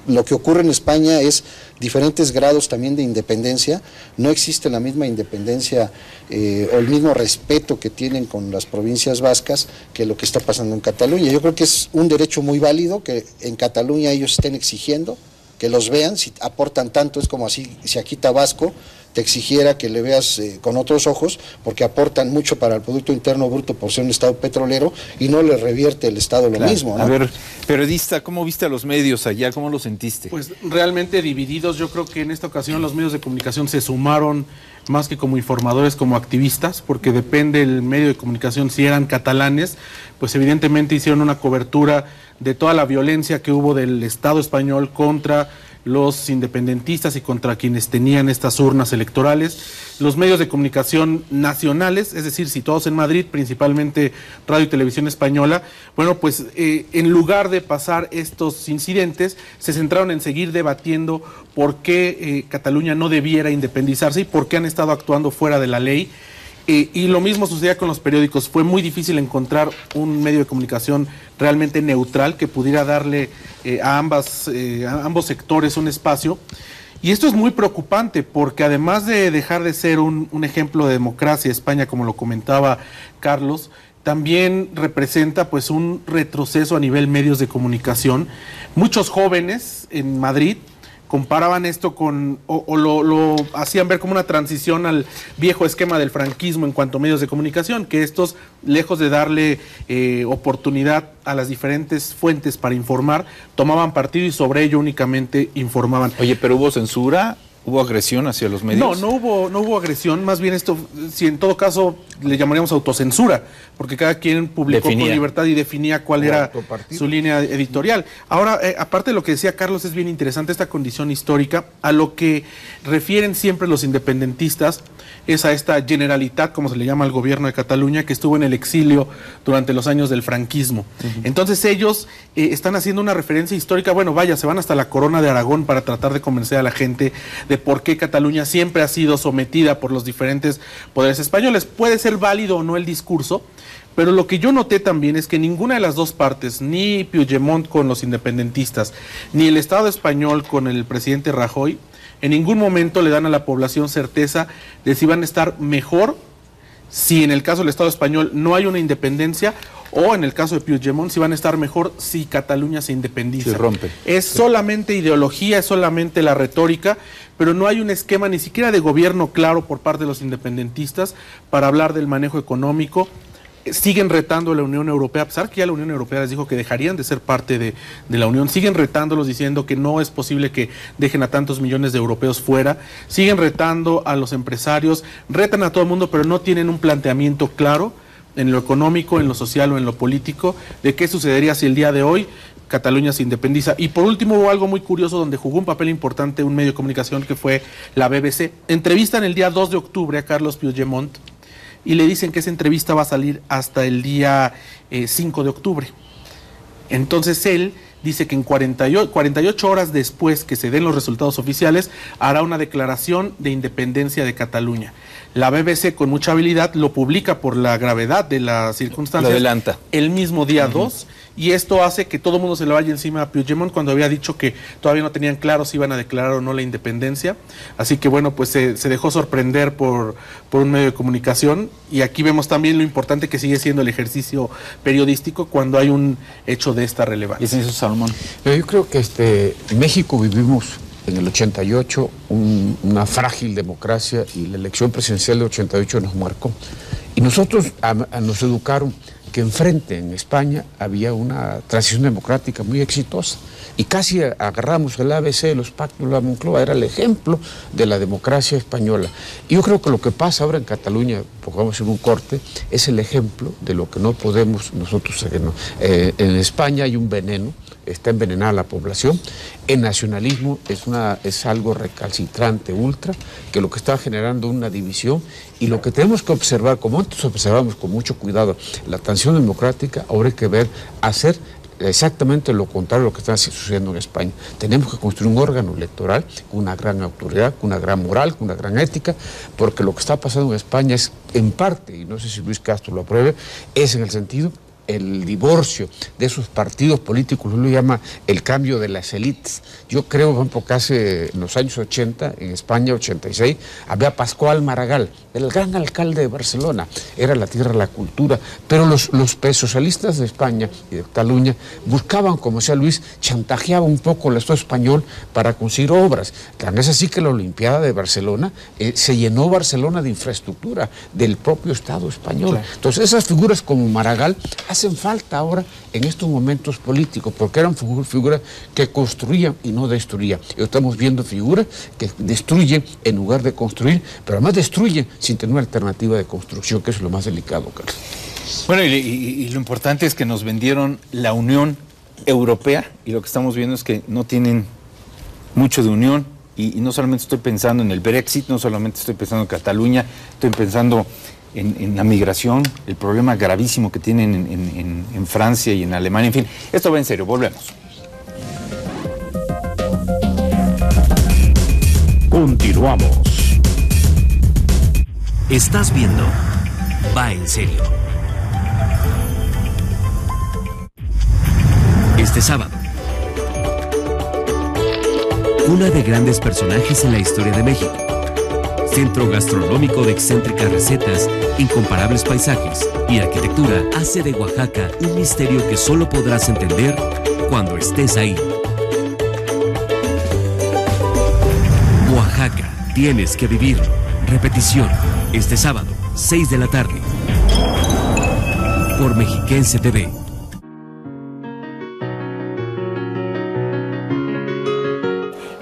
[SPEAKER 18] Lo que ocurre en España es diferentes grados también de independencia. No existe la misma independencia o el mismo respeto que tienen con las provincias vascas que lo que está pasando en Cataluña. Yo creo que es un derecho muy válido que en Cataluña ellos estén exigiendo, que los vean, si aportan tanto. Es como si aquí Tabasco te exigiera que le veas con otros ojos, porque aportan mucho para el Producto Interno Bruto por ser un estado petrolero, y no le revierte el Estado lo mismo, ¿no?
[SPEAKER 2] A ver, periodista, ¿cómo viste a los medios allá? ¿Cómo lo sentiste?
[SPEAKER 5] Pues realmente divididos. Yo creo que en esta ocasión los medios de comunicación se sumaron más que como informadores, como activistas, porque depende el medio de comunicación. Si eran catalanes, pues evidentemente hicieron una cobertura de toda la violencia que hubo del Estado español contra los independentistas y contra quienes tenían estas urnas electorales. Los medios de comunicación nacionales, es decir, situados en Madrid, principalmente Radio y Televisión Española, bueno, pues en lugar de pasar estos incidentes, se centraron en seguir debatiendo por qué Cataluña no debiera independizarse y por qué han estado actuando fuera de la ley. Y lo mismo sucedía con los periódicos. Fue muy difícil encontrar un medio de comunicación realmente neutral que pudiera darle a ambos sectores un espacio. Y esto es muy preocupante, porque además de dejar de ser un ejemplo de democracia España, como lo comentaba Carlos, también representa pues un retroceso a nivel medios de comunicación. Muchos jóvenes en Madrid comparaban esto con, lo hacían ver como una transición al viejo esquema del franquismo en cuanto a medios de comunicación, que estos, lejos de darle oportunidad a las diferentes fuentes para informar, tomaban partido y sobre ello únicamente informaban.
[SPEAKER 2] Oye, pero ¿hubo censura ¿Hubo agresión hacia los medios?
[SPEAKER 5] No hubo agresión, más bien esto, si en todo caso le llamaríamos autocensura, porque cada quien publicó con libertad y definía cuál era su línea editorial. Ahora, aparte de lo que decía Carlos, es bien interesante esta condición histórica. A lo que refieren siempre los independentistas es a esta Generalitat, como se le llama al gobierno de Cataluña, que estuvo en el exilio durante los años del franquismo. Entonces ellos están haciendo una referencia histórica, bueno, vaya, se van hasta la Corona de Aragón para tratar de convencer a la gente de por qué Cataluña siempre ha sido sometida por los diferentes poderes españoles. Puede ser válido o no el discurso, pero lo que yo noté también es que ninguna de las dos partes, ni Puigdemont con los independentistas, ni el Estado español con el presidente Rajoy, en ningún momento le dan a la población certeza de si van a estar mejor si en el caso del Estado español no hay una independencia, o en el caso de Puigdemont si van a estar mejor si Cataluña se independiza.
[SPEAKER 2] Se rompe.
[SPEAKER 5] Es solamente ideología, es solamente la retórica, pero no hay un esquema ni siquiera de gobierno claro por parte de los independentistas para hablar del manejo económico. Siguen retando a la Unión Europea, a pesar que ya la Unión Europea les dijo que dejarían de ser parte de la Unión, siguen retándolos diciendo que no es posible que dejen a tantos millones de europeos fuera, siguen retando a los empresarios, retan a todo el mundo, pero no tienen un planteamiento claro en lo económico, en lo social o en lo político, de qué sucedería si el día de hoy Cataluña se independiza. Y por último hubo algo muy curioso donde jugó un papel importante un medio de comunicación que fue la BBC. Entrevistan el día 2 de octubre a Carlos Puigdemont, y le dicen que esa entrevista va a salir hasta el día 5 de octubre. Entonces él dice que en 48 horas después que se den los resultados oficiales, hará una declaración de independencia de Cataluña. La BBC, con mucha habilidad, lo publica por la gravedad de las circunstancias.
[SPEAKER 2] Lo adelanta.
[SPEAKER 5] El mismo día 2, y esto hace que todo el mundo se le vaya encima a Puigdemont cuando había dicho que todavía no tenían claro si iban a declarar o no la independencia. Así que bueno, pues se dejó sorprender por un medio de comunicación, y aquí vemos también lo importante que sigue siendo el ejercicio periodístico cuando hay un hecho de esta relevancia.
[SPEAKER 2] ¿Y eso, Salomón?
[SPEAKER 4] Yo creo que en México vivimos en el 88 una frágil democracia, y la elección presidencial de 88 nos marcó. Y nosotros nos educaron que enfrente en España había una transición democrática muy exitosa, y casi agarramos el ABC de los pactos de la Moncloa, era el ejemplo de la democracia española. Y yo creo que lo que pasa ahora en Cataluña, porque vamos a hacer un corte, es el ejemplo de lo que no podemos nosotros. En España hay un veneno, está envenenada la población. El nacionalismo es algo recalcitrante, ultra, que lo que está generando una división, y lo que tenemos que observar, como antes observamos con mucho cuidado la transición democrática, ahora hay que hacer exactamente lo contrario de lo que está sucediendo en España. Tenemos que construir un órgano electoral con una gran autoridad, con una gran moral, con una gran ética, porque lo que está pasando en España es, en parte, y no sé si Luis Castro lo apruebe, es en el sentido el divorcio de esos partidos políticos, lo llama el cambio de las élites. Yo creo, porque hace en los años 80, en España, 86, había Pascual Maragall, el gran alcalde de Barcelona, era la tierra de la cultura, pero los socialistas de España y de Cataluña buscaban, como decía Luis, chantajeaban un poco el Estado español para conseguir obras. Tan es así que la Olimpiada de Barcelona, se llenó Barcelona de infraestructura del propio Estado español. Claro. Entonces esas figuras como Maragall hacen falta ahora en estos momentos políticos, porque eran figuras que construían y no destruían. Y estamos viendo figuras que destruyen en lugar de construir, pero además destruyen sin tener una alternativa de construcción, que es lo más delicado, Carlos.
[SPEAKER 2] Bueno, y lo importante es que nos vendieron la Unión Europea, y lo que estamos viendo es que no tienen mucho de unión, y no solamente estoy pensando en el Brexit, no solamente estoy pensando en Cataluña, estoy pensando en la migración, el problema gravísimo que tienen en Francia y en Alemania, en fin. Esto va en serio, volvemos.
[SPEAKER 1] Continuamos.
[SPEAKER 8] Estás viendo Va en serio. Este sábado, una de grandes personajes en la historia de México. Centro gastronómico de excéntricas recetas, incomparables paisajes y arquitectura, hace de Oaxaca un misterio que solo podrás entender cuando estés ahí. Oaxaca, tienes que vivirlo. Repetición, este sábado, 6 de la tarde, por Mexiquense TV.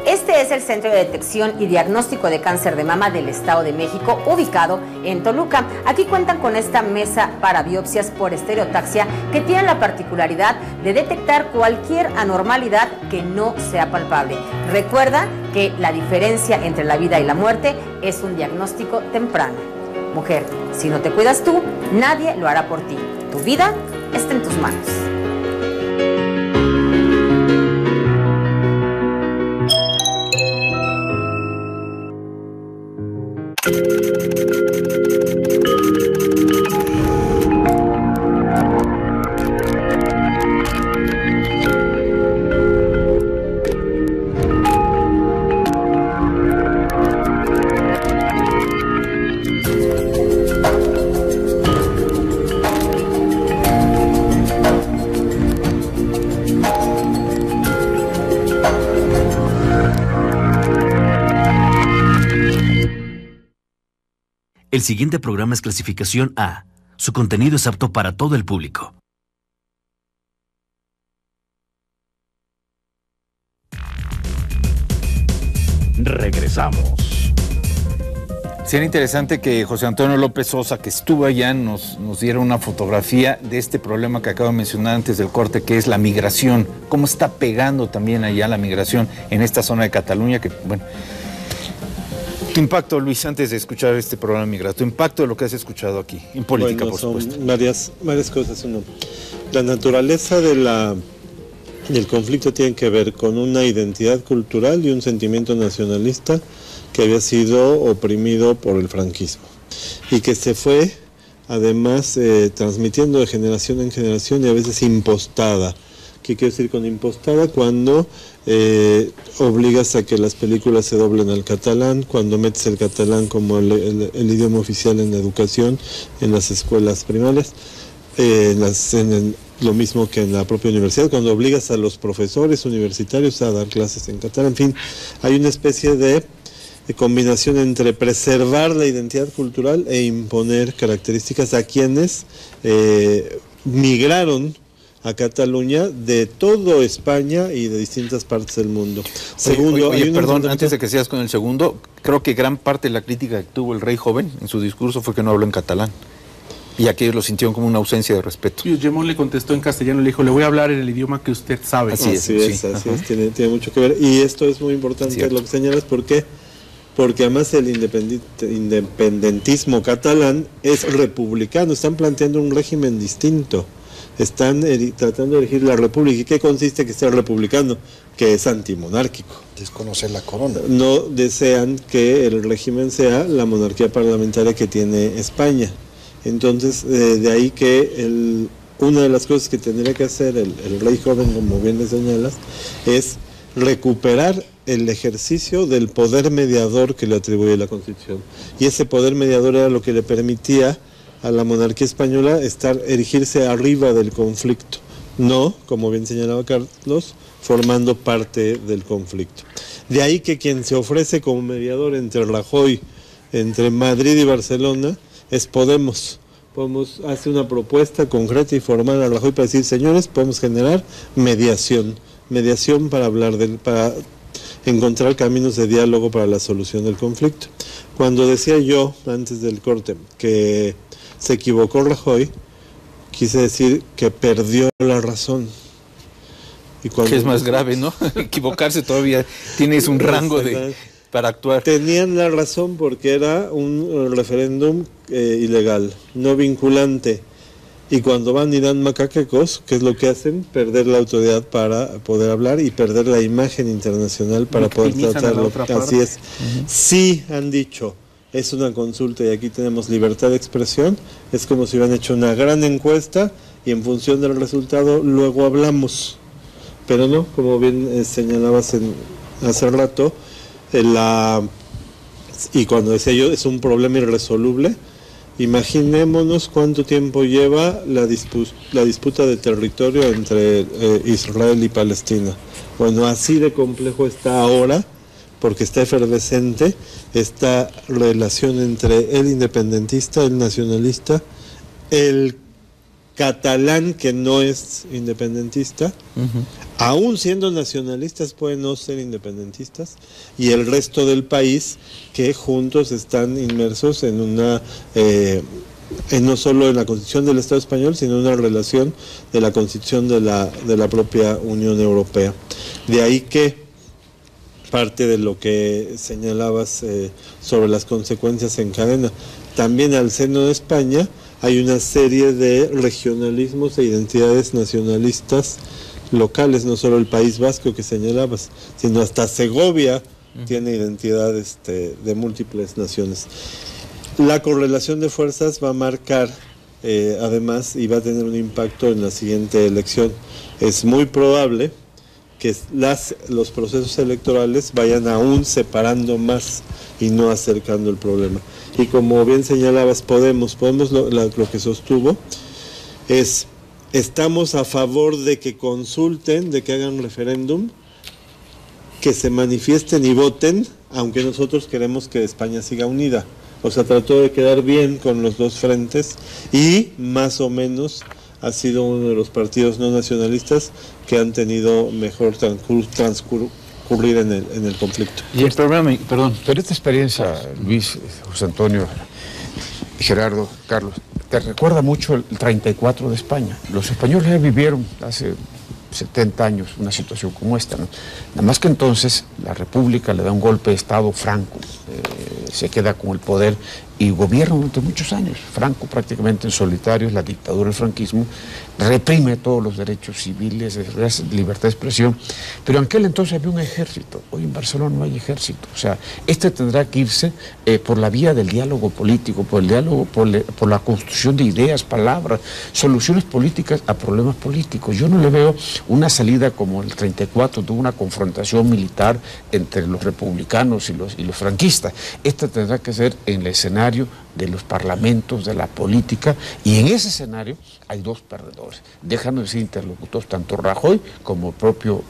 [SPEAKER 19] Este es el Centro de Detección y Diagnóstico de Cáncer de Mama del Estado de México, ubicado en Toluca. Aquí cuentan con esta mesa para biopsias por estereotaxia que tiene la particularidad de detectar cualquier anormalidad que no sea palpable. Recuerda que la diferencia entre la vida y la muerte es un diagnóstico temprano. Mujer, si no te cuidas tú, nadie lo hará por ti. Tu vida está en tus manos.
[SPEAKER 8] El siguiente programa es clasificación A. Su contenido es apto para todo el público.
[SPEAKER 1] Regresamos.
[SPEAKER 2] Sería interesante que José Antonio López Sosa, que estuvo allá, nos diera una fotografía de este problema que acabo de mencionar antes del corte, que es la migración. Cómo está pegando también allá la migración en esta zona de Cataluña, que, bueno... Tu impacto, Luis, antes de escuchar este programa migratorio, tu impacto de lo que has escuchado aquí, en política, por supuesto.
[SPEAKER 7] Son varias cosas. Uno, la naturaleza del conflicto tiene que ver con una identidad cultural y un sentimiento nacionalista que había sido oprimido por el franquismo y que se fue, además, transmitiendo de generación en generación y a veces impostada. ¿Qué quiere decir con impostada? Cuando obligas a que las películas se doblen al catalán, cuando metes el catalán como el idioma oficial en la educación, en las escuelas primarias, lo mismo que en la propia universidad, cuando obligas a los profesores universitarios a dar clases en catalán. En fin, hay una especie de combinación entre preservar la identidad cultural e imponer características a quienes migraron a Cataluña de toda España y de distintas partes del mundo. Segundo,
[SPEAKER 2] perdón, antes de que sigas con el segundo, creo que gran parte de la crítica que tuvo el rey joven en su discurso fue que no habló en catalán. Y aquellos lo sintieron como una ausencia de respeto.
[SPEAKER 5] Puigdemont le contestó en castellano, le dijo, le voy a hablar en el idioma que usted sabe.
[SPEAKER 7] Así es, tiene mucho que ver. Y esto es muy importante lo que señalas, ¿por qué? Porque además el independentismo catalán es republicano, están planteando un régimen distinto. Están tratando de elegir la república. ¿Y qué consiste que sea republicano? Que es antimonárquico.
[SPEAKER 18] Desconocer la corona.
[SPEAKER 7] No desean que el régimen sea la monarquía parlamentaria que tiene España. Entonces, de ahí que una de las cosas que tendría que hacer el rey joven, como bien le señalas, es recuperar el ejercicio del poder mediador que le atribuye la Constitución. Y ese poder mediador era lo que le permitía a la monarquía española erigirse arriba del conflicto, no, como bien señalaba Carlos, formando parte del conflicto. De ahí que quien se ofrece como mediador entre Rajoy, entre Madrid y Barcelona, es Podemos. Podemos hacer una propuesta concreta y formal a Rajoy para decir, señores, podemos generar mediación para para encontrar caminos de diálogo para la solución del conflicto. Cuando decía yo, antes del corte, que se equivocó Rajoy, quise decir que perdió la razón.
[SPEAKER 2] Y que es más grave, ¿no? Equivocarse todavía tienes un rango para actuar.
[SPEAKER 7] Tenían la razón porque era un referéndum ilegal, no vinculante. Y cuando van y dan macaquecos, ¿qué es lo que hacen? Perder la autoridad para poder hablar y perder la imagen internacional para poder tratarlo. Así es. Sí han dicho, es una consulta y aquí tenemos libertad de expresión, es como si hubieran hecho una gran encuesta y en función del resultado luego hablamos. Pero no, como bien señalabas hace rato, y cuando decía yo, es un problema irresoluble. Imaginémonos cuánto tiempo lleva la disputa de territorio entre Israel y Palestina. Bueno, así de complejo está ahora, porque está efervescente esta relación entre el independentista, el nacionalista, el catalán que no es independentista, aún siendo nacionalistas pueden no ser independentistas, y el resto del país que juntos están inmersos en una, no solo en la Constitución del Estado español, sino en una relación de la Constitución de la propia Unión Europea. De ahí que parte de lo que señalabas sobre las consecuencias en cadena, también al seno de España hay una serie de regionalismos e identidades nacionalistas locales, no solo el País Vasco que señalabas, sino hasta Segovia tiene identidad de múltiples naciones. La correlación de fuerzas va a marcar, además, y va a tener un impacto en la siguiente elección. Es muy probable que los procesos electorales vayan aún separando más y no acercando el problema. Y como bien señalabas, Podemos lo que sostuvo es, estamos a favor de que consulten, de que hagan referéndum, que se manifiesten y voten, aunque nosotros queremos que España siga unida. O sea, trató de quedar bien con los dos frentes y más o menos ha sido uno de los partidos no nacionalistas que han tenido mejor transcurrir en el conflicto.
[SPEAKER 4] Y el problema, perdón, pero esta experiencia, Luis, José Antonio, Gerardo, Carlos, te recuerda mucho el 34 de España. Los españoles ya vivieron hace 70 años una situación como esta, ¿no? Nada más que entonces la República le da un golpe de Estado Franco, se queda con el poder y gobierna durante muchos años. Franco prácticamente en solitario, la dictadura del franquismo, reprime todos los derechos civiles, libertad de expresión, pero en aquel entonces había un ejército. Hoy en Barcelona no hay ejército. O sea, tendrá que irse por la vía del diálogo político, por el diálogo, por la construcción de ideas, palabras, soluciones políticas a problemas políticos. Yo no le veo una salida como el 34, tuvo una confrontación militar entre los republicanos y los franquistas. Tendrá que ser en el escenario de los parlamentos, de la política, y en ese escenario hay dos perdedores. Déjame decir interlocutores, tanto Rajoy como el propio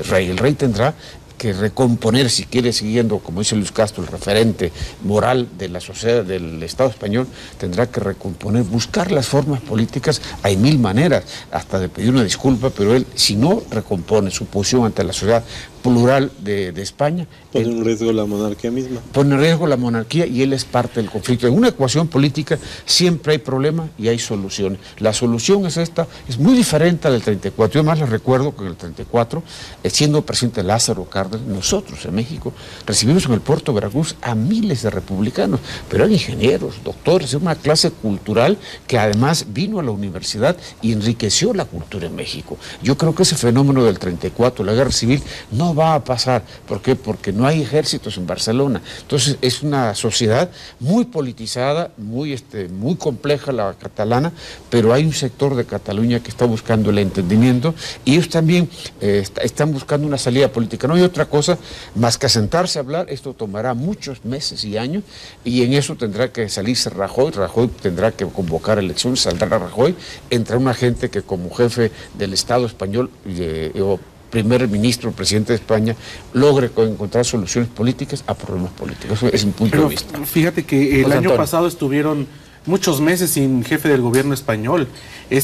[SPEAKER 4] rey. El rey tendrá que recomponer, si quiere, siguiendo, como dice Luis Castro, el referente moral de la sociedad del Estado español, tendrá que recomponer, buscar las formas políticas. Hay mil maneras, hasta de pedir una disculpa, pero él, si no recompone su posición ante la sociedad plural de España,
[SPEAKER 7] pone en riesgo la monarquía misma.
[SPEAKER 4] Pone en riesgo la monarquía y él es parte del conflicto. En una ecuación política siempre hay problemas y hay soluciones. La solución es esta, es muy diferente a la del 34. Yo más les recuerdo que en el 34, siendo presidente Lázaro Cárdenas, nosotros en México recibimos en el puerto de Veracruz a miles de republicanos, pero eran ingenieros, doctores, una clase cultural que además vino a la universidad y enriqueció la cultura en México. Yo creo que ese fenómeno del 34, la guerra civil, no va a pasar. ¿Por qué? Porque no hay ejércitos en Barcelona. Entonces es una sociedad muy politizada, muy compleja la catalana, pero hay un sector de Cataluña que está buscando el entendimiento y ellos también están buscando una salida política. No hay otra cosa más que sentarse a hablar. Esto tomará muchos meses y años y en eso tendrá que salirse Rajoy. Rajoy tendrá que convocar elecciones, saldrá Rajoy, entra una gente que como jefe del Estado español o primer ministro, presidente de España, logre encontrar soluciones políticas a problemas políticos. Eso es mi punto de vista.
[SPEAKER 5] Fíjate que el año pasado estuvieron muchos meses sin jefe del gobierno español.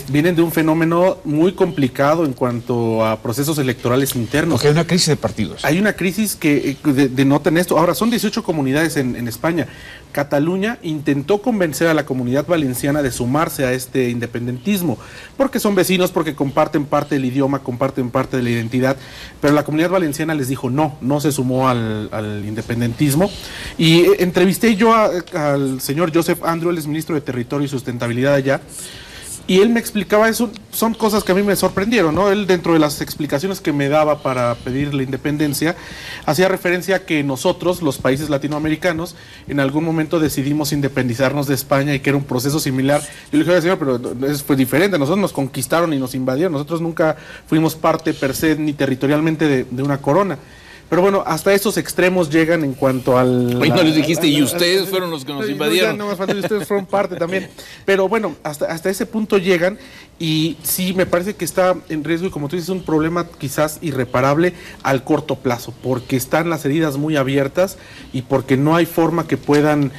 [SPEAKER 5] Vienen de un fenómeno muy complicado en cuanto a procesos electorales internos.
[SPEAKER 4] Porque hay una crisis de partidos.
[SPEAKER 5] Hay una crisis que denotan esto. Ahora, son 18 comunidades en España. Cataluña intentó convencer a la comunidad valenciana de sumarse a este independentismo, porque son vecinos, porque comparten parte del idioma, comparten parte de la identidad, pero la comunidad valenciana les dijo no se sumó al independentismo. Y entrevisté yo al señor Joseph Andrew, él es ministro de Territorio y Sustentabilidad allá, y él me explicaba eso. Son cosas que a mí me sorprendieron, ¿no? Él, dentro de las explicaciones que me daba para pedir la independencia, hacía referencia a que nosotros, los países latinoamericanos, en algún momento decidimos independizarnos de España y que era un proceso similar. Yo le dije, señor, pero eso fue diferente. Nosotros nos conquistaron y nos invadieron. Nosotros nunca fuimos parte per se ni territorialmente de una corona. Pero bueno, hasta esos extremos llegan en cuanto al...
[SPEAKER 2] Hoy no les dijiste, y ustedes fueron los que nos invadieron.
[SPEAKER 5] No más falta, ustedes fueron parte también. Pero bueno, hasta ese punto llegan y sí, me parece que está en riesgo y como tú dices, un problema quizás irreparable al corto plazo, porque están las heridas muy abiertas y porque no hay forma que puedan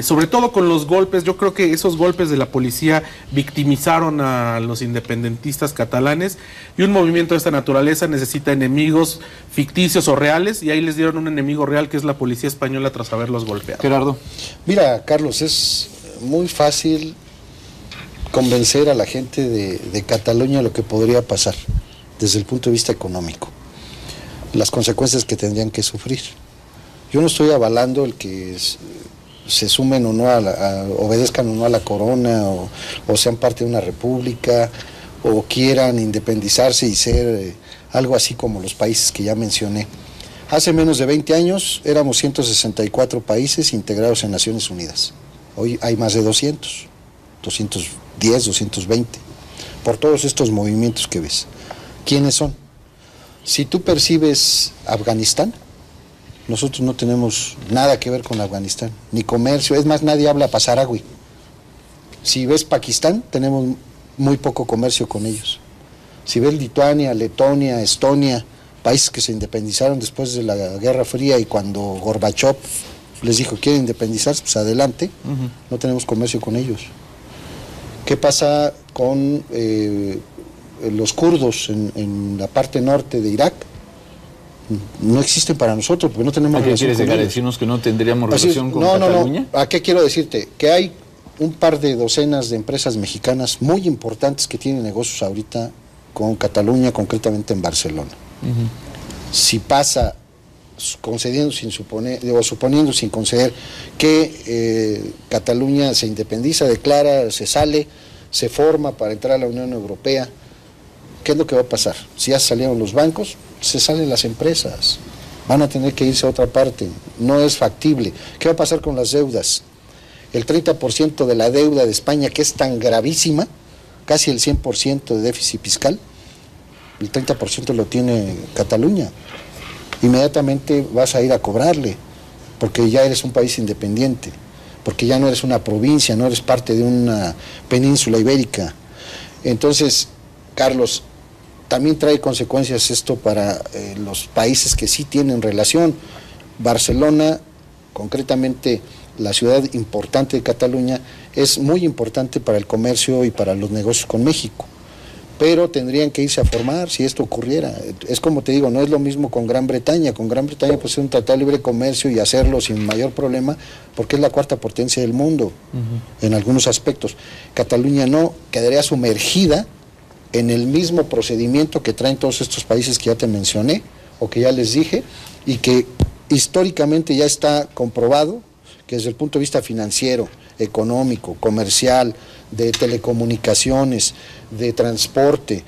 [SPEAKER 5] sobre todo con los golpes. Yo creo que esos golpes de la policía victimizaron a los independentistas catalanes, y un movimiento de esta naturaleza necesita enemigos ficticios o reales, y ahí les dieron un enemigo real, que es la policía española, tras haberlos golpeado.
[SPEAKER 2] Gerardo.
[SPEAKER 18] Mira, Carlos, es muy fácil convencer a la gente de Cataluña de lo que podría pasar desde el punto de vista económico, las consecuencias que tendrían que sufrir. Yo no estoy avalando el que se sumen o no obedezcan o no a la corona, o sean parte de una república, o quieran independizarse y ser algo así como los países que ya mencioné. Hace menos de 20 años éramos 164 países integrados en Naciones Unidas. Hoy hay más de 200, 210, 220, por todos estos movimientos que ves. ¿Quiénes son? Si tú percibes Afganistán, nosotros no tenemos nada que ver con Afganistán, ni comercio, es más, nadie habla pasaragüi. Si ves Pakistán, tenemos muy poco comercio con ellos. Si ves Lituania, Letonia, Estonia, países que se independizaron después de la Guerra Fría, y cuando Gorbachev les dijo, ¿quieren independizarse? Pues adelante, no tenemos comercio con ellos. ¿Qué pasa con los kurdos en la parte norte de Irak? No existen para nosotros porque no tenemos relación con ellos.
[SPEAKER 2] ¿Qué quieres decirnos que no tendríamos relación con Cataluña?
[SPEAKER 18] No. ¿A qué quiero decirte? Que hay un par de docenas de empresas mexicanas muy importantes que tienen negocios ahorita con Cataluña, concretamente en Barcelona. Si pasa, concediendo sin suponer, o suponiendo sin conceder, que Cataluña se independiza, declara, se sale, se forma para entrar a la Unión Europea, ¿qué es lo que va a pasar? Si ya salieron los bancos, se salen las empresas, van a tener que irse a otra parte, no es factible. ¿Qué va a pasar con las deudas? El 30% de la deuda de España, que es tan gravísima, casi el 100% de déficit fiscal, el 30% lo tiene Cataluña. Inmediatamente vas a ir a cobrarle, porque ya eres un país independiente, porque ya no eres una provincia, no eres parte de una península ibérica. Entonces, Carlos, también trae consecuencias esto para los países que sí tienen relación. Barcelona, concretamente la ciudad importante de Cataluña, es muy importante para el comercio y para los negocios con México, pero tendrían que irse a formar si esto ocurriera. Es como te digo, no es lo mismo con Gran Bretaña. Con Gran Bretaña puede ser un tratado de libre comercio y hacerlo sin mayor problema, porque es la cuarta potencia del mundo en algunos aspectos. Cataluña no, quedaría sumergida en el mismo procedimiento que traen todos estos países que ya te mencioné, o que ya les dije, y que históricamente ya está comprobado que desde el punto de vista financiero, económico, comercial, de telecomunicaciones, de transporte,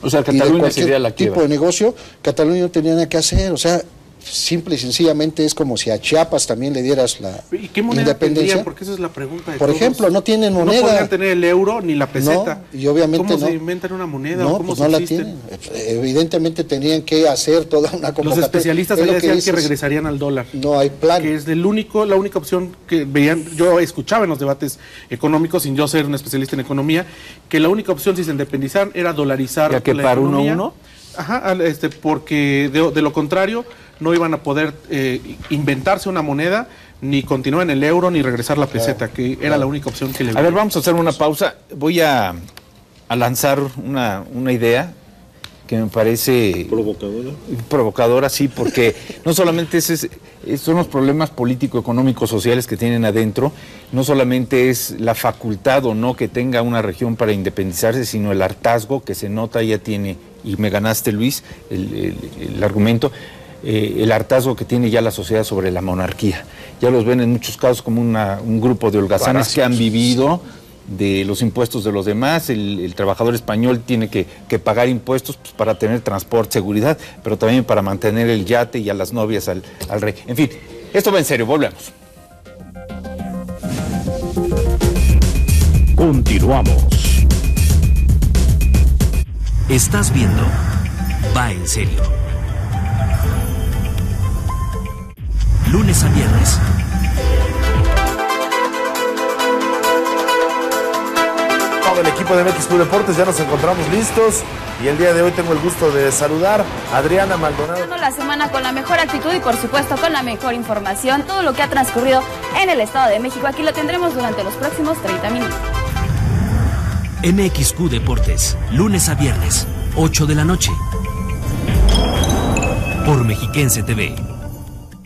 [SPEAKER 2] o sea, Cataluña sería la
[SPEAKER 18] tipo de negocio, Cataluña no tenía nada que hacer. O sea, simple y sencillamente es como si a Chiapas también le dieras la
[SPEAKER 5] ¿Y qué moneda
[SPEAKER 18] independencia.
[SPEAKER 5] tendrían? Porque esa es la pregunta de
[SPEAKER 18] Por
[SPEAKER 5] todos.
[SPEAKER 18] ejemplo, no tienen moneda.
[SPEAKER 5] No podrían tener el euro ni la peseta.
[SPEAKER 18] No, y obviamente
[SPEAKER 5] ¿Cómo
[SPEAKER 18] no.
[SPEAKER 5] se inventan una moneda?
[SPEAKER 18] No,
[SPEAKER 5] ¿Cómo
[SPEAKER 18] pues no la
[SPEAKER 5] subsisten?
[SPEAKER 18] tienen. Evidentemente tenían que hacer toda una convocatoria.
[SPEAKER 5] Los especialistas
[SPEAKER 18] Es lo
[SPEAKER 5] decían que
[SPEAKER 18] dices.
[SPEAKER 5] regresarían al dólar.
[SPEAKER 18] No hay plan.
[SPEAKER 5] Que es la única opción que veían, yo escuchaba en los debates económicos, sin yo ser un especialista en economía, que la única opción si se independizaran era dolarizar
[SPEAKER 2] ¿Ya que
[SPEAKER 5] la
[SPEAKER 2] para
[SPEAKER 5] economía.
[SPEAKER 2] 1-1?
[SPEAKER 5] Ajá, porque de lo contrario no iban a poder inventarse una moneda, ni continuar en el euro, ni regresar la peseta, que era la única opción que le
[SPEAKER 2] A ver, vamos a hacer una pausa. Voy a lanzar una idea que me parece provocadora, sí, porque no solamente son los problemas político-económicos sociales que tienen adentro, no solamente es la facultad o no que tenga una región para independizarse, sino el hartazgo que se nota, ya tiene, y me ganaste, Luis, el argumento, el hartazgo que tiene ya la sociedad sobre la monarquía. Ya los ven en muchos casos como un grupo de holgazanes que han vivido de los impuestos de los demás. El trabajador español tiene que pagar impuestos, pues, para tener transporte, seguridad, pero también para mantener el yate y a las novias al rey. En fin, esto va en serio, volvemos.
[SPEAKER 1] Continuamos.
[SPEAKER 8] Estás viendo Va en Serio. Lunes a viernes.
[SPEAKER 20] el equipo de MX Club Deportes, ya nos encontramos listos y el día de hoy tengo el gusto de saludar a Adriana Maldonado.
[SPEAKER 21] La semana con la mejor actitud y por supuesto con la mejor información, todo lo que ha transcurrido en el Estado de México, aquí lo tendremos durante los próximos 30 minutos.
[SPEAKER 8] MXQ Deportes, lunes a viernes, 8 de la noche, por Mexiquense TV.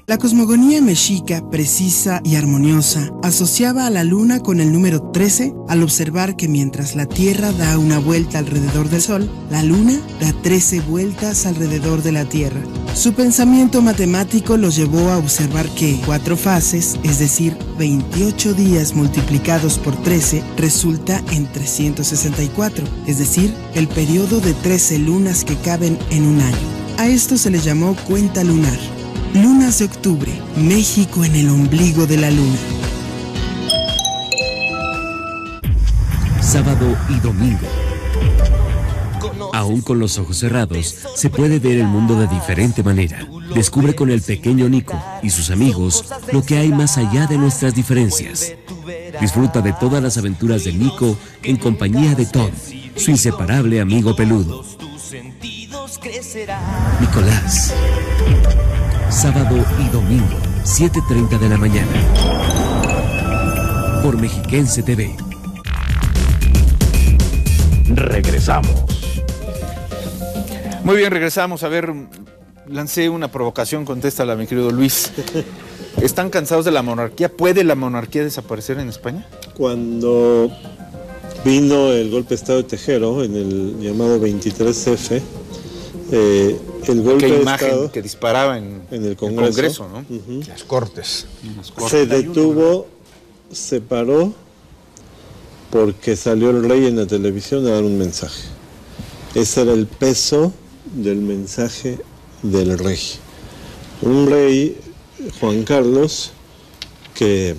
[SPEAKER 22] La cosmogonía mexica, precisa y armoniosa, asociaba a la luna con el número 13 al observar que mientras la Tierra da una vuelta alrededor del Sol, la luna da 13 vueltas alrededor de la Tierra. Su pensamiento matemático los llevó a observar que 4 fases, es decir, 28 días multiplicados por 13, resulta en 364, es decir, el periodo de 13 lunas que caben en un año. A esto se le llamó cuenta lunar. Lunas de octubre, México en el ombligo de la luna.
[SPEAKER 8] Sábado y domingo. Aún con los ojos cerrados, se puede ver el mundo de diferente manera. Descubre con el pequeño Nico y sus amigos lo que hay más allá de nuestras diferencias. Disfruta de todas las aventuras de Nico en compañía de Tom, su inseparable amigo peludo. Nicolás. Sábado y domingo, 7:30 de la mañana. Por Mexiquense TV.
[SPEAKER 1] Regresamos.
[SPEAKER 2] Muy bien, regresamos. A ver, lancé una provocación, contéstala, mi querido Luis. ¿Están cansados de la monarquía? ¿Puede la monarquía desaparecer en España?
[SPEAKER 7] Cuando vino el golpe de Estado de Tejero, en el llamado 23F, el golpe
[SPEAKER 2] ¿qué
[SPEAKER 7] de
[SPEAKER 2] imagen
[SPEAKER 7] Estado
[SPEAKER 2] que disparaba en
[SPEAKER 7] el Congreso,
[SPEAKER 2] ¿no?
[SPEAKER 4] Las Cortes.
[SPEAKER 7] Se detuvo, se paró, porque salió el rey en la televisión a dar un mensaje. Ese era el peso del mensaje del rey. Un rey, Juan Carlos, que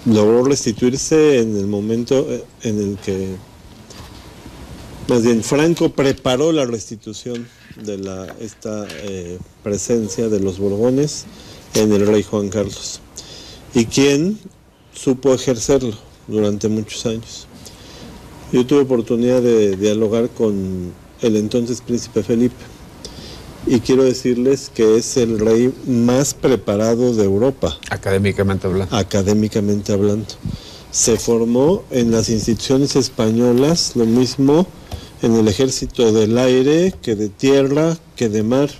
[SPEAKER 7] logró restituirse en el momento en el que, más bien, Franco preparó la restitución de esta presencia de los Borbones en el rey Juan Carlos, y quien supo ejercerlo durante muchos años. Yo tuve oportunidad de dialogar con el entonces príncipe Felipe, y quiero decirles que es el rey más preparado de Europa.
[SPEAKER 4] Académicamente hablando.
[SPEAKER 7] Académicamente hablando. Se formó en las instituciones españolas, lo mismo en el ejército del aire que de tierra, que de mar.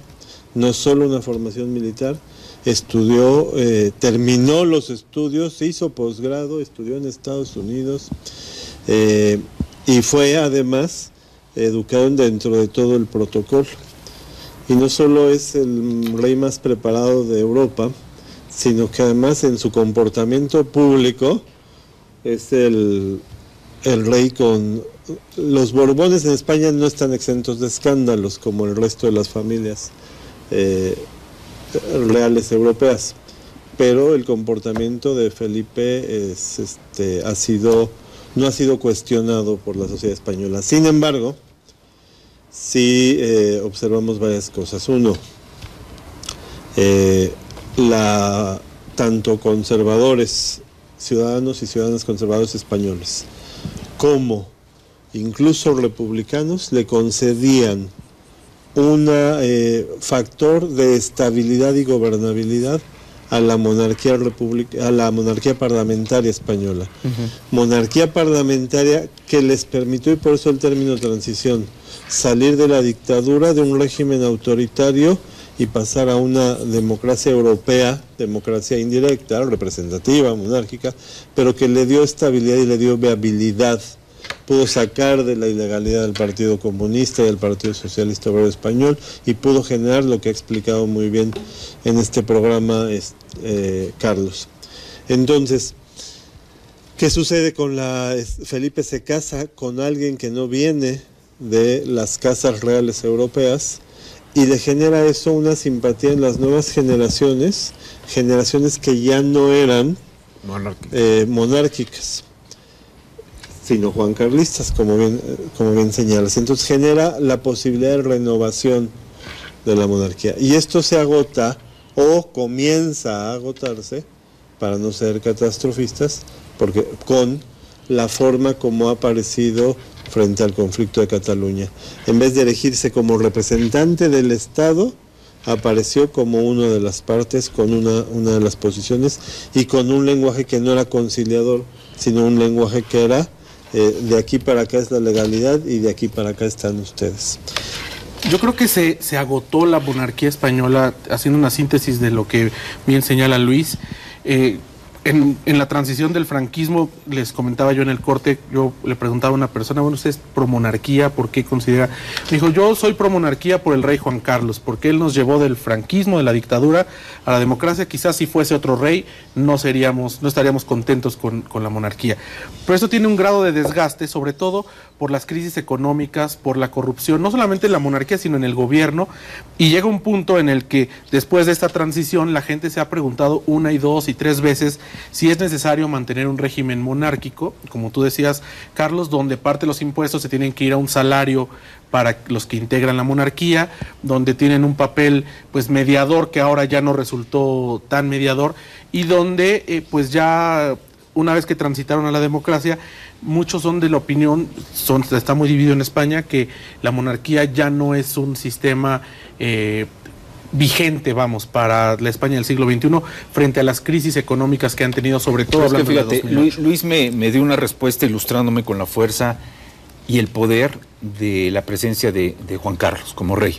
[SPEAKER 7] No solo una formación militar, estudió, terminó los estudios, hizo posgrado, estudió en Estados Unidos, y fue además educado dentro de todo el protocolo. Y no solo es el rey más preparado de Europa, sino que además en su comportamiento público es el rey con... Los Borbones en España no están exentos de escándalos como el resto de las familias reales europeas, pero el comportamiento de Felipe no ha sido cuestionado por la sociedad española. Sin embargo, sí observamos varias cosas. Uno, tanto conservadores, ciudadanos y ciudadanas conservadores españoles, como incluso republicanos, le concedían un factor de estabilidad y gobernabilidad a la monarquía parlamentaria española. Monarquía parlamentaria que les permitió, y por eso el término transición, salir de la dictadura de un régimen autoritario y pasar a una democracia europea, democracia indirecta, representativa, monárquica, pero que le dio estabilidad y le dio viabilidad. Pudo sacar de la ilegalidad al Partido Comunista y al Partido Socialista Obrero Español, y pudo generar lo que ha explicado muy bien en este programa Carlos. Entonces, ¿qué sucede con Felipe se casa con alguien que no viene de las casas reales europeas, y le genera eso una simpatía en las nuevas generaciones que ya no eran monárquicas, sino juancarlistas, como bien señalas. Entonces genera la posibilidad de renovación de la monarquía. Y esto se agota o comienza a agotarse, para no ser catastrofistas, porque con la forma como ha aparecido frente al conflicto de Cataluña. En vez de elegirse como representante del Estado, apareció como una de las partes, con una de las posiciones y con un lenguaje que no era conciliador, sino un lenguaje que era de aquí para acá es la legalidad y de aquí para acá están ustedes.
[SPEAKER 5] Yo creo que se agotó la monarquía española, haciendo una síntesis de lo que bien señala Luis. En la transición del franquismo, les comentaba yo en el corte, yo le preguntaba a una persona, bueno, ¿usted es pro monarquía? ¿Por qué considera? Me dijo, yo soy pro monarquía por el rey Juan Carlos, porque él nos llevó del franquismo, de la dictadura, a la democracia. Quizás si fuese otro rey, no estaríamos contentos con la monarquía. Pero eso tiene un grado de desgaste, sobre todo por las crisis económicas, por la corrupción, no solamente en la monarquía, sino en el gobierno, y llega un punto en el que después de esta transición la gente se ha preguntado 1, 2 y 3 veces si es necesario mantener un régimen monárquico, como tú decías, Carlos, donde parte de los impuestos se tienen que ir a un salario para los que integran la monarquía, donde tienen un papel pues mediador que ahora ya no resultó tan mediador, y donde pues ya una vez que transitaron a la democracia, muchos son de la opinión, está muy dividido en España, que la monarquía ya no es un sistema vigente, vamos, para la España del siglo XXI, frente a las crisis económicas que han tenido, sobre todo hablando
[SPEAKER 2] fíjate,
[SPEAKER 5] de 2008.
[SPEAKER 2] Luis me dio una respuesta ilustrándome con la fuerza y el poder de la presencia de Juan Carlos como rey.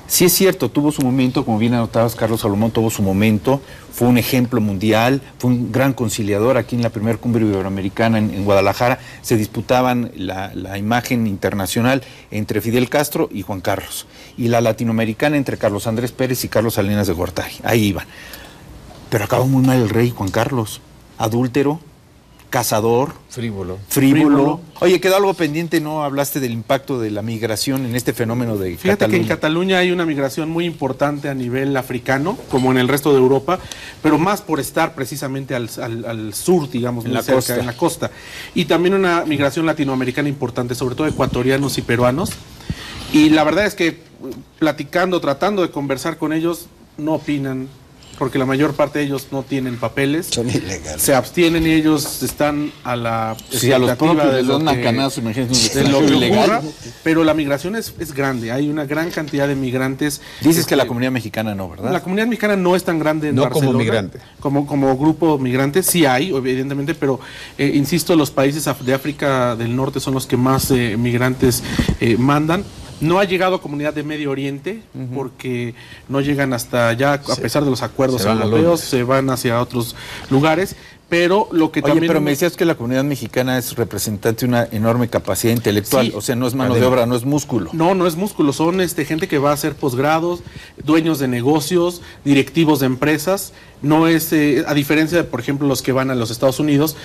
[SPEAKER 2] Sí es cierto, tuvo su momento, como bien anotabas, Carlos Salomón tuvo su momento, fue un ejemplo mundial, fue un gran conciliador. Aquí en la primera cumbre iberoamericana en Guadalajara se disputaban la imagen internacional entre Fidel Castro y Juan Carlos, y la latinoamericana entre Carlos Andrés Pérez y Carlos Salinas de Gortari, ahí iban. Pero acabó muy mal el rey Juan Carlos, adúltero, cazador, frívolo. Oye, quedó algo pendiente, ¿no? Hablaste del impacto de la migración en este fenómeno de
[SPEAKER 5] Fíjate
[SPEAKER 2] Cataluña.
[SPEAKER 5] que en Cataluña hay una migración muy importante a nivel africano, como en el resto de Europa, pero más por estar precisamente al sur, digamos, muy cerca, en la costa. Y también una migración latinoamericana importante, sobre todo ecuatorianos y peruanos. Y la verdad es que platicando, tratando de conversar con ellos, no opinan, porque la mayor parte de ellos no tienen papeles.
[SPEAKER 18] Son ilegales.
[SPEAKER 5] Se abstienen y ellos están a la
[SPEAKER 2] a los propios les dan una canazo, imagínate,
[SPEAKER 5] de lo que ocurra, pero la migración es grande, hay una gran cantidad de migrantes.
[SPEAKER 2] Dices que la comunidad mexicana no, ¿verdad?
[SPEAKER 5] La comunidad mexicana no es tan grande en Barcelona.
[SPEAKER 4] Como migrante.
[SPEAKER 5] Como grupo migrante, sí hay, evidentemente, pero insisto, los países de África del Norte son los que más migrantes mandan. No ha llegado comunidad de Medio Oriente, porque no llegan hasta allá, a pesar de los acuerdos europeos, se van hacia otros lugares. Pero lo que también...
[SPEAKER 2] pero me decías que la comunidad mexicana es representante de una enorme capacidad intelectual, o sea, no es mano de obra, no es músculo.
[SPEAKER 5] No es músculo, son gente que va a hacer posgrados, dueños de negocios, directivos de empresas. No es, a diferencia de, por ejemplo, los que van a los Estados Unidos,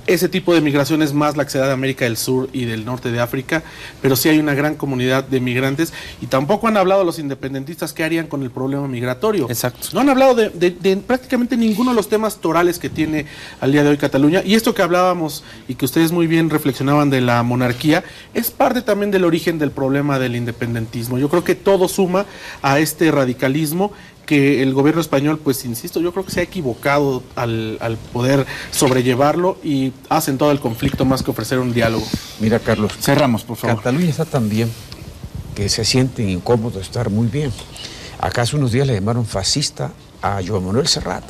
[SPEAKER 5] ese tipo de migración es más la que se da de América del Sur y del norte de África, pero sí hay una gran comunidad de migrantes, y tampoco han hablado los independentistas qué harían con el problema migratorio.
[SPEAKER 2] Exacto.
[SPEAKER 5] No han hablado de prácticamente ninguno de los temas torales que tiene al día de hoy Cataluña, y esto que hablábamos y que ustedes muy bien reflexionaban de la monarquía, es parte también del origen del problema del independentismo. Yo creo que todo suma a este radicalismo que el gobierno español, pues insisto, yo creo que se ha equivocado al poder sobrellevarlo, y hacen todo el conflicto más que ofrecer un diálogo.
[SPEAKER 4] Mira, Carlos,
[SPEAKER 2] cerramos, por favor.
[SPEAKER 4] Cataluña está tan bien que se sienten incómodos de estar muy bien. Acá hace unos días le llamaron fascista a Joan Manuel Serrat,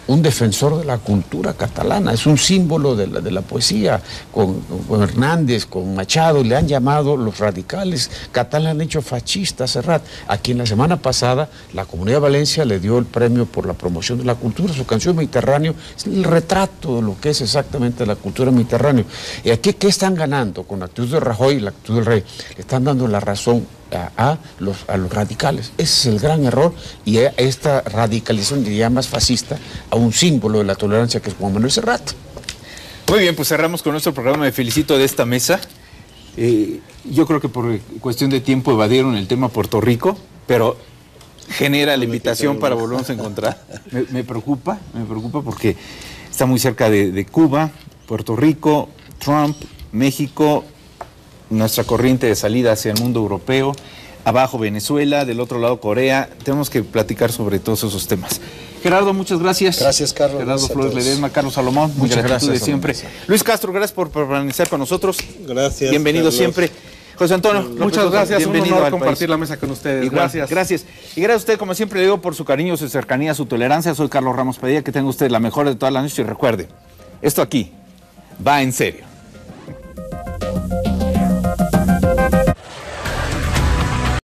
[SPEAKER 4] un defensor de la cultura catalana, es un símbolo de la poesía. Con Hernández, con Machado, le han llamado los radicales catalanes, han hecho fascista a Serrat. Aquí en la semana pasada la Comunidad de Valencia le dio el premio por la promoción de la cultura. Su canción Mediterráneo es el retrato de lo que es exactamente la cultura mediterránea. Y aquí, ¿qué están ganando? Con la actitud de Rajoy y la actitud del rey, le están dando la razón a los radicales. Ese es el gran error, y esta radicalización, diría más fascista, a un símbolo de la tolerancia que es Juan Manuel Serrat.
[SPEAKER 2] Muy bien, pues cerramos con nuestro programa. Me felicito de esta mesa. Yo creo que por cuestión de tiempo evadieron el tema Puerto Rico, pero genera la invitación para volvernos a encontrar. Me preocupa porque está muy cerca de Cuba, Puerto Rico, Trump, México, nuestra corriente de salida hacia el mundo europeo, abajo Venezuela, del otro lado Corea. Tenemos que platicar sobre todos esos temas. Gerardo, muchas gracias.
[SPEAKER 18] Gracias, Carlos.
[SPEAKER 2] Gerardo Flores Ledesma, Carlos Salomón,
[SPEAKER 20] Muchas gracias
[SPEAKER 2] de siempre. Luis Castro, gracias por permanecer con nosotros.
[SPEAKER 7] Gracias.
[SPEAKER 2] Bienvenido
[SPEAKER 7] Carlos.
[SPEAKER 2] siempre. José Antonio,
[SPEAKER 5] Muchas gracias,
[SPEAKER 2] bienvenido
[SPEAKER 5] un honor
[SPEAKER 2] al
[SPEAKER 5] compartir
[SPEAKER 2] país.
[SPEAKER 5] la mesa con ustedes.
[SPEAKER 2] Igual,
[SPEAKER 5] Gracias.
[SPEAKER 2] Gracias. Y gracias a usted, como siempre le digo, por su cariño, su cercanía, su tolerancia. Soy Carlos Ramos Padilla, que tenga usted la mejor de todas las noches y recuerde, esto aquí va en serio.